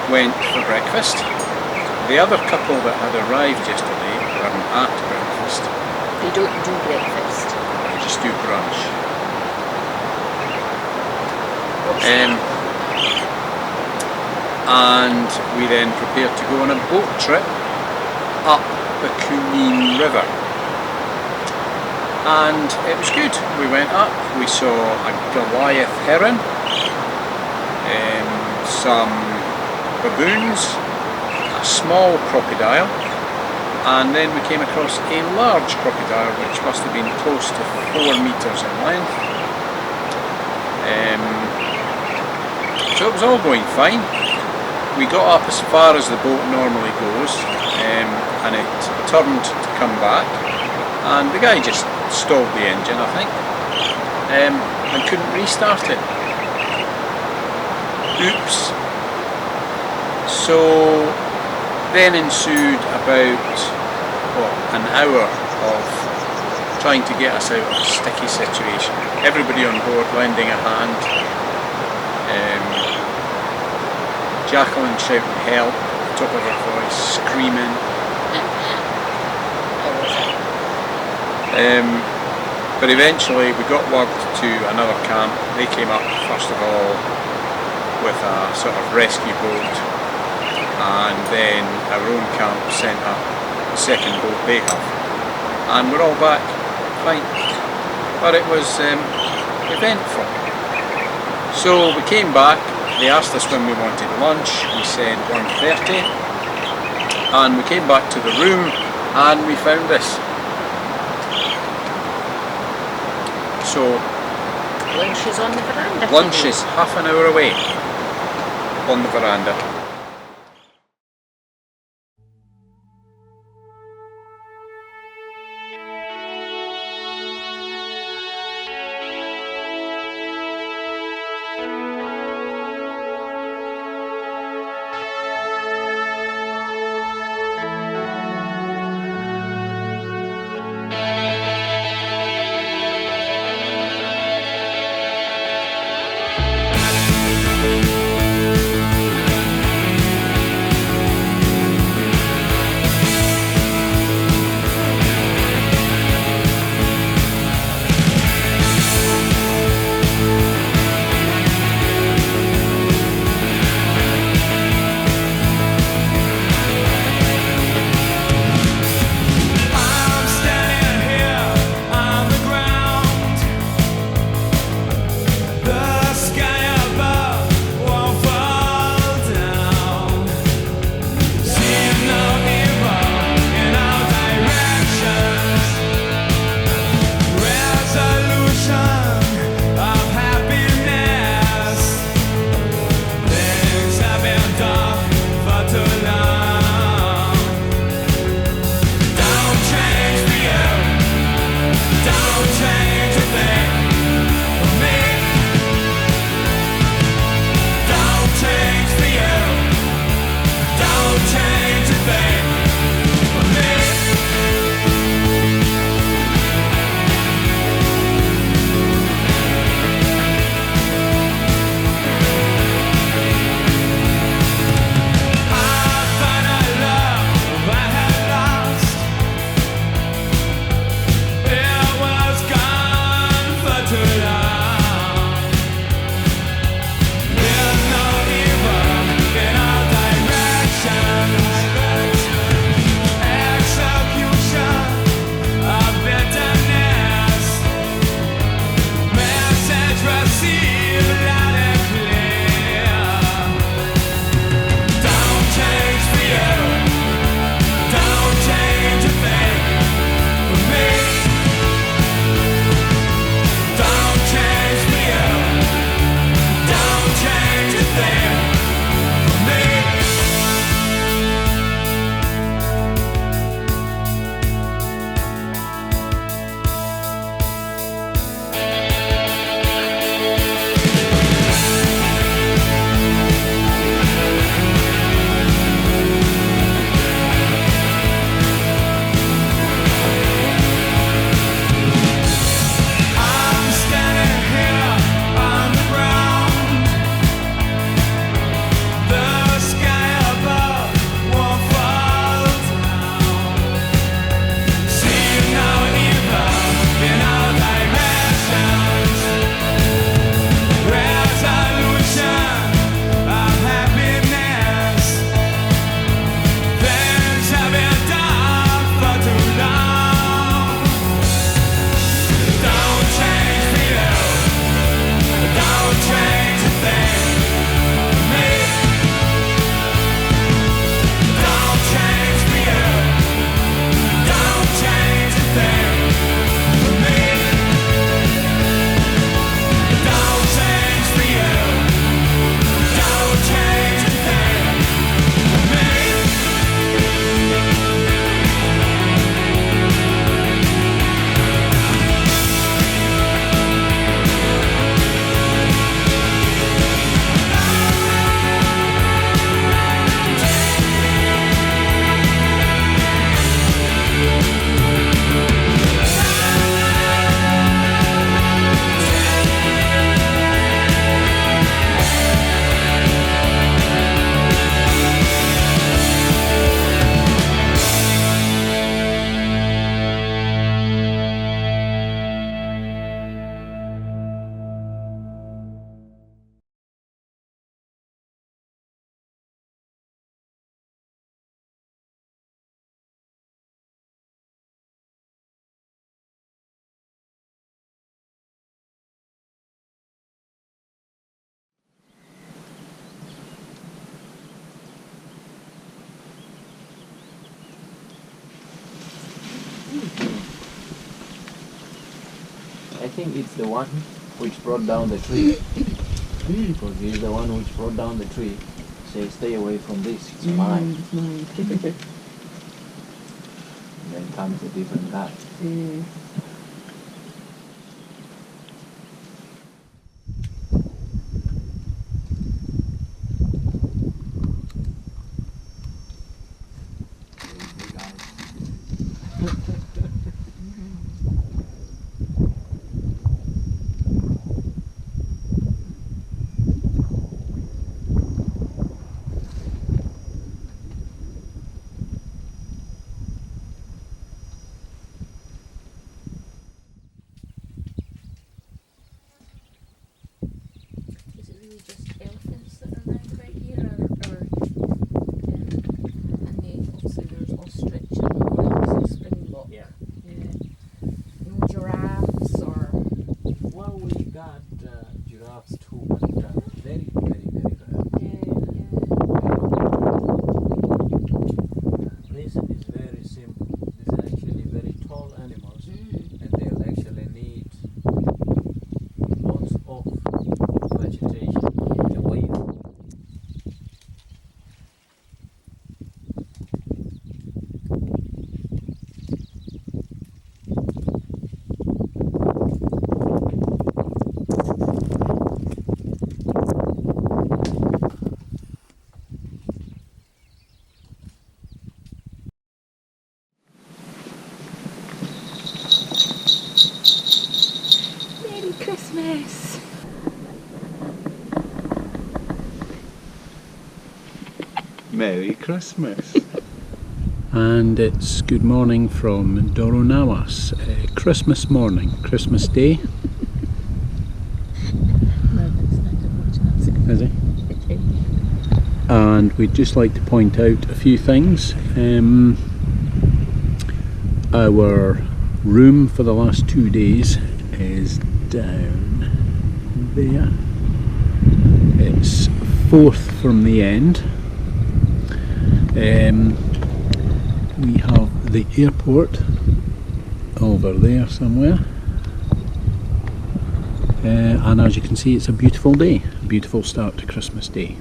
Speaker 2: went for breakfast. The other couple that had arrived yesterday weren't at breakfast.
Speaker 3: They don't do breakfast.
Speaker 2: They just do brunch. And we then prepared to go on a boat trip up the Cumeen River. And it was good. We went up, we saw a Goliath heron, some baboons, a small crocodile, and then we came across a large crocodile which must have been close to 4 meters in length. So it was all going fine. We got up as far as the boat normally goes, and it turned to come back, and the guy just stalled the engine, I think, and couldn't restart it. Oops. So then ensued about an hour of trying to get us out of a sticky situation. Everybody on board lending a hand. Jacqueline shouting help at the top of her voice, screaming. But eventually we got word to another camp. They came up first of all with a sort of rescue boat, and then our own camp sent up the second boat they have, and we're all back fine. But it was eventful. So we came back. They asked us when we wanted lunch. We said 1:30, and we came back to the room and we found this. So
Speaker 3: Lunch is on the veranda.
Speaker 7: Lunch
Speaker 3: today.
Speaker 7: is half an hour away on the veranda.
Speaker 8: I think it's the one which brought down the tree. Because he's the one which brought down the tree. Say, stay away from this, it's mine.
Speaker 3: Mine.
Speaker 8: And then comes a different guy.
Speaker 3: Is it really just elephants that are around about here, and obviously there's ostrich and springbok.
Speaker 8: Yeah.
Speaker 3: No giraffes or.
Speaker 8: Well, we got giraffes too, but very, very, very rare. Reason is very simple. These are actually very tall animals, and they'll actually need lots of vegetation away from.
Speaker 3: Merry Christmas!
Speaker 2: Merry Christmas. And it's good morning from Doronawas. Christmas morning, Christmas Day. Is it? And we'd just like to point out a few things. Our room for the last 2 days is down there. It's fourth from the end. We have the airport over there somewhere, and as you can see, it's a beautiful day, a beautiful start to Christmas Day.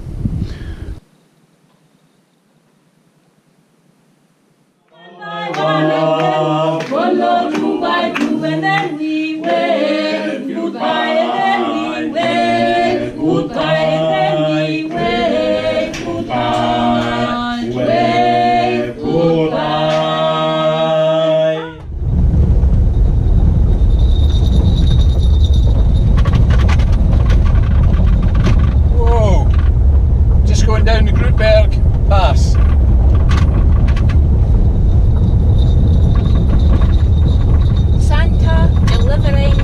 Speaker 1: One load, 2 by 2, and then we wave goodbye, and then we wave goodbye, and then we wave goodbye, wave goodbye.
Speaker 2: Whoa! Just going down the Grootberg Pass.
Speaker 3: Santa delivering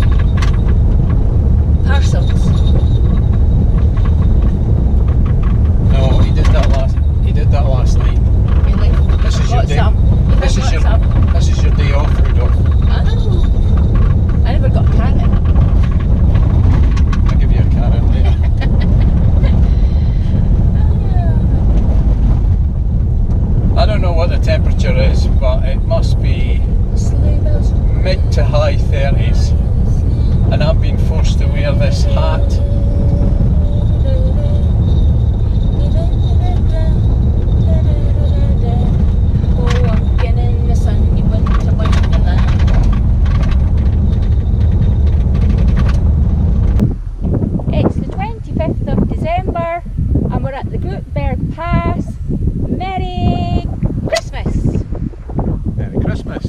Speaker 3: parcels.
Speaker 2: No, he did that last night.
Speaker 3: Really?
Speaker 2: This is your
Speaker 3: Got
Speaker 2: day.
Speaker 3: some.
Speaker 2: This
Speaker 3: Got
Speaker 2: is
Speaker 3: some.
Speaker 2: your day off, Rudolph.
Speaker 3: I know. I never got a carrot.
Speaker 2: I'll give you a carrot later. I don't know what the temperature is, but it must be
Speaker 3: Sleigh bells.
Speaker 2: mid to high 30s. And I'm being forced to wear this hat.
Speaker 3: Oh, walking in the sunny winter wonderland. It's the 25th of December and we're at the Grootberg Pass. Merry Christmas!
Speaker 2: Merry Christmas.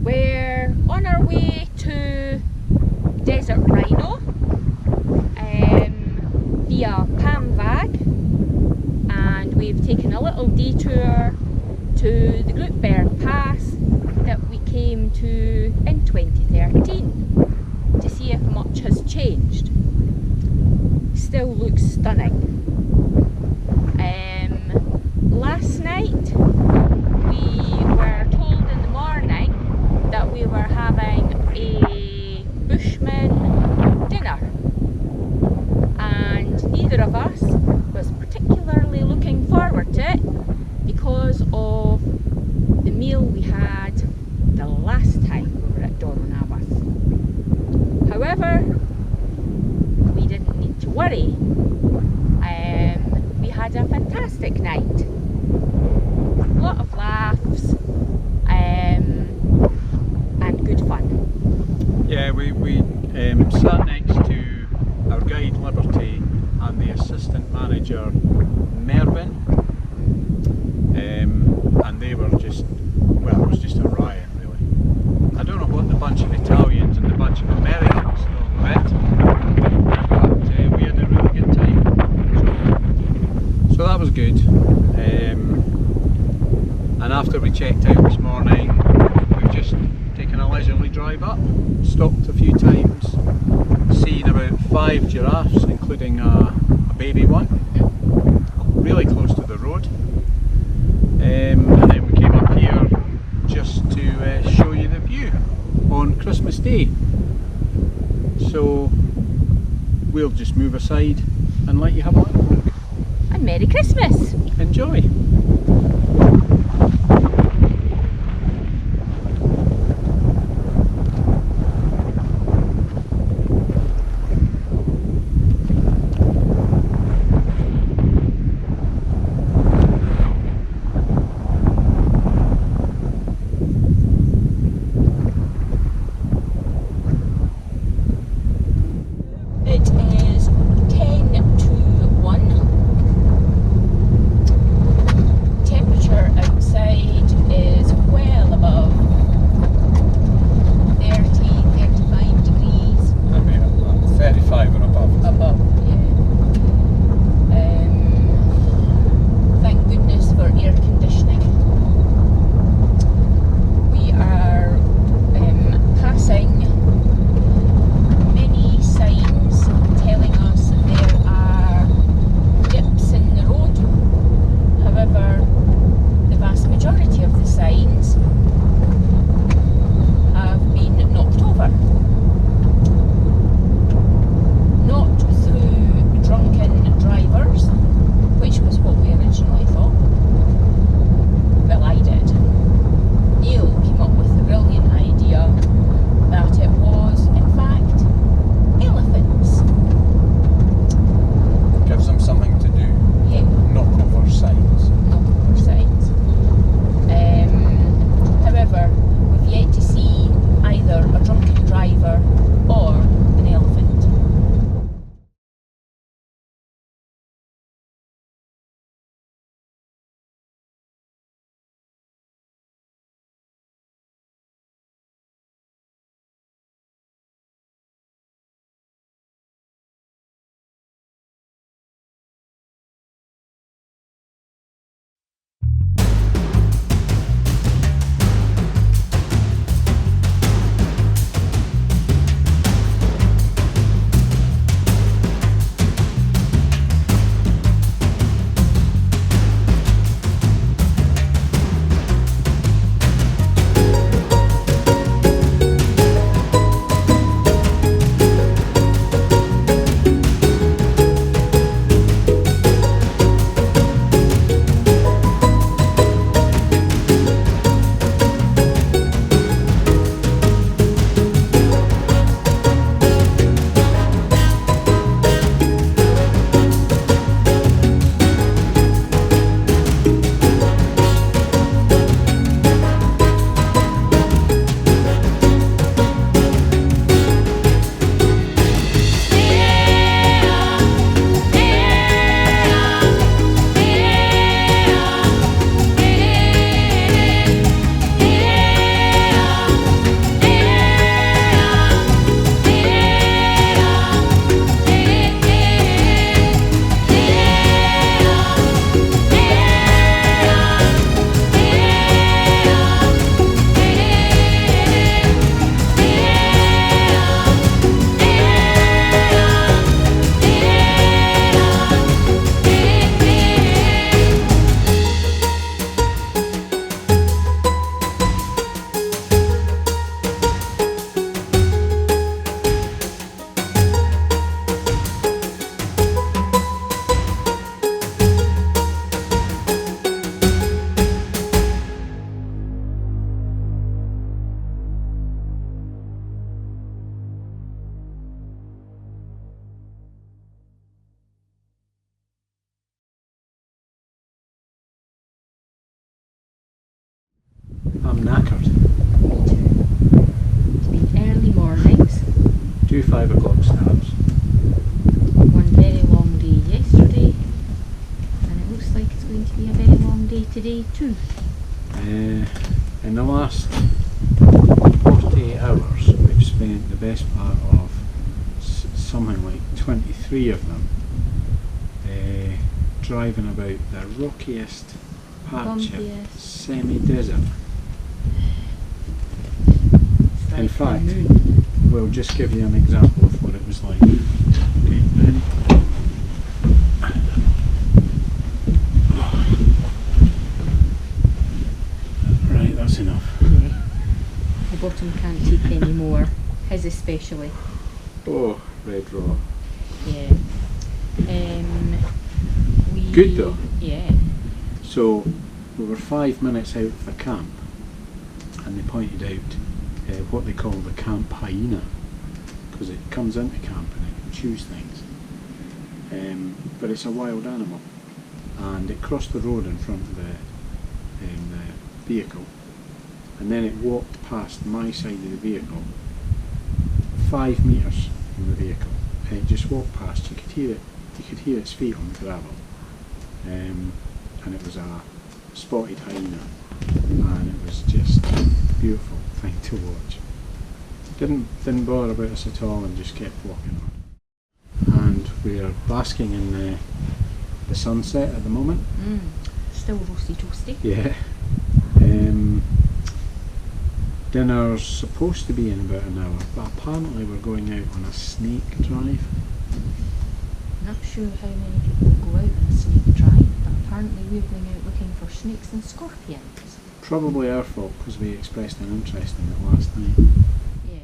Speaker 3: We're on our way to Desert Rhino via Pamvag, and we've taken a little detour to the Grootberg Pass that we came to in 2013 to see if much has changed. Still looks stunning. Last night we were told in the morning that we were having a Bushman dinner, and neither of us was particularly looking forward to it because of the meal we had However, we didn't need to worry. We had a fantastic night. A lot of laughs and good fun.
Speaker 2: Yeah, we sat next to our guide Liberty and the assistant manager Mervyn, and they were just, well, it was just a riot really. I don't know what the bunch of Italians and the bunch of Americans thought of it, but we had a really good time. So that was good. And after we checked out this morning, we've just taken a leisurely drive up, stopped a few times, seen about 5 giraffes, including a baby one, really close to the road. And then we came up here just to show you the view on Christmas Day. So we'll just move aside and let you have a little look.
Speaker 3: And Merry Christmas!
Speaker 2: Enjoy!
Speaker 3: It is 10 to 1.
Speaker 2: I'm knackered.
Speaker 3: Me too. It's been early mornings,
Speaker 2: 2 5 o'clock starts.
Speaker 3: one very long day yesterday, and it looks like it's going to be a very long day today too.
Speaker 2: In the last 48 hours, we've spent the best part of something like 23 of them driving about the rockiest patch of
Speaker 3: Bumpiest.
Speaker 2: semi-desert.
Speaker 3: It's
Speaker 2: In
Speaker 3: like
Speaker 2: fact,
Speaker 3: the moon.
Speaker 2: we'll just give you an example of what it was like. Okay, ready? Right, that's enough.
Speaker 3: Yeah. The bottom can't take any more, his especially.
Speaker 2: Oh, red raw.
Speaker 3: Yeah. We,
Speaker 2: Good though.
Speaker 3: Yeah.
Speaker 2: So we were 5 minutes out of the camp, and they pointed out what they call the camp hyena, because it comes into camp and it chews things. But it's a wild animal, and it crossed the road in front of the vehicle, and then it walked past my side of the vehicle, 5 metres from the vehicle, and it just walked past. You could hear it. You could hear its feet on the gravel. And it was a spotted hyena, and it was just a beautiful thing to watch. Didn't bother about us at all, and just kept walking on. And we are basking in the sunset at the moment.
Speaker 3: Still roasty toasty.
Speaker 2: Yeah. Dinner's supposed to be in about an hour, but apparently we're going out on a snake drive.
Speaker 3: Not sure how many people go out on a snake drive, but apparently we're going out looking for snakes and scorpions.
Speaker 2: Probably our fault, because we expressed an interest in it last night.
Speaker 3: Yeah.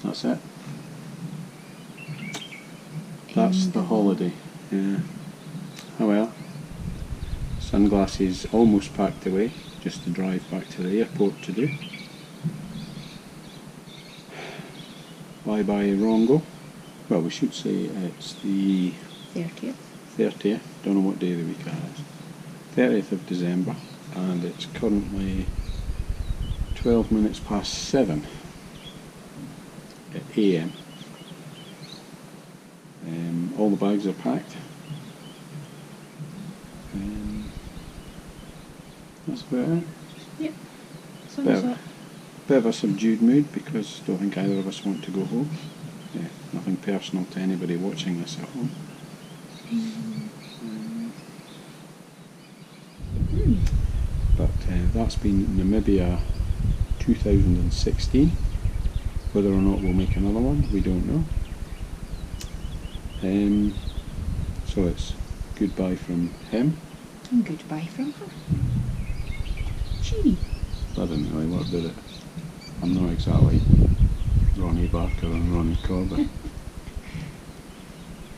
Speaker 2: That's it. That's the holiday. Yeah. Oh well. Sunglasses almost packed away, just to drive back to the airport to do. Bye bye Rongo. Well, we should say it's the
Speaker 3: 30th.
Speaker 2: 30th, don't know what day of the week it is. 30th of December, and it's currently 12 minutes past 7 a.m. All the bags are packed. That's about it.
Speaker 3: Yep. Sun's
Speaker 2: Bit
Speaker 3: up.
Speaker 2: of a subdued mood because I don't think either of us want to go home. Yeah, nothing personal to anybody watching this at home. But that's been Namibia 2016. Whether or not we'll make another one, we don't know. So it's goodbye from him.
Speaker 3: And goodbye from her. Gee.
Speaker 2: I didn't really work, did it? I'm not exactly Ronnie Barker and Ronnie Corbett.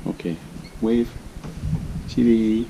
Speaker 2: Okay, wave. Cheery.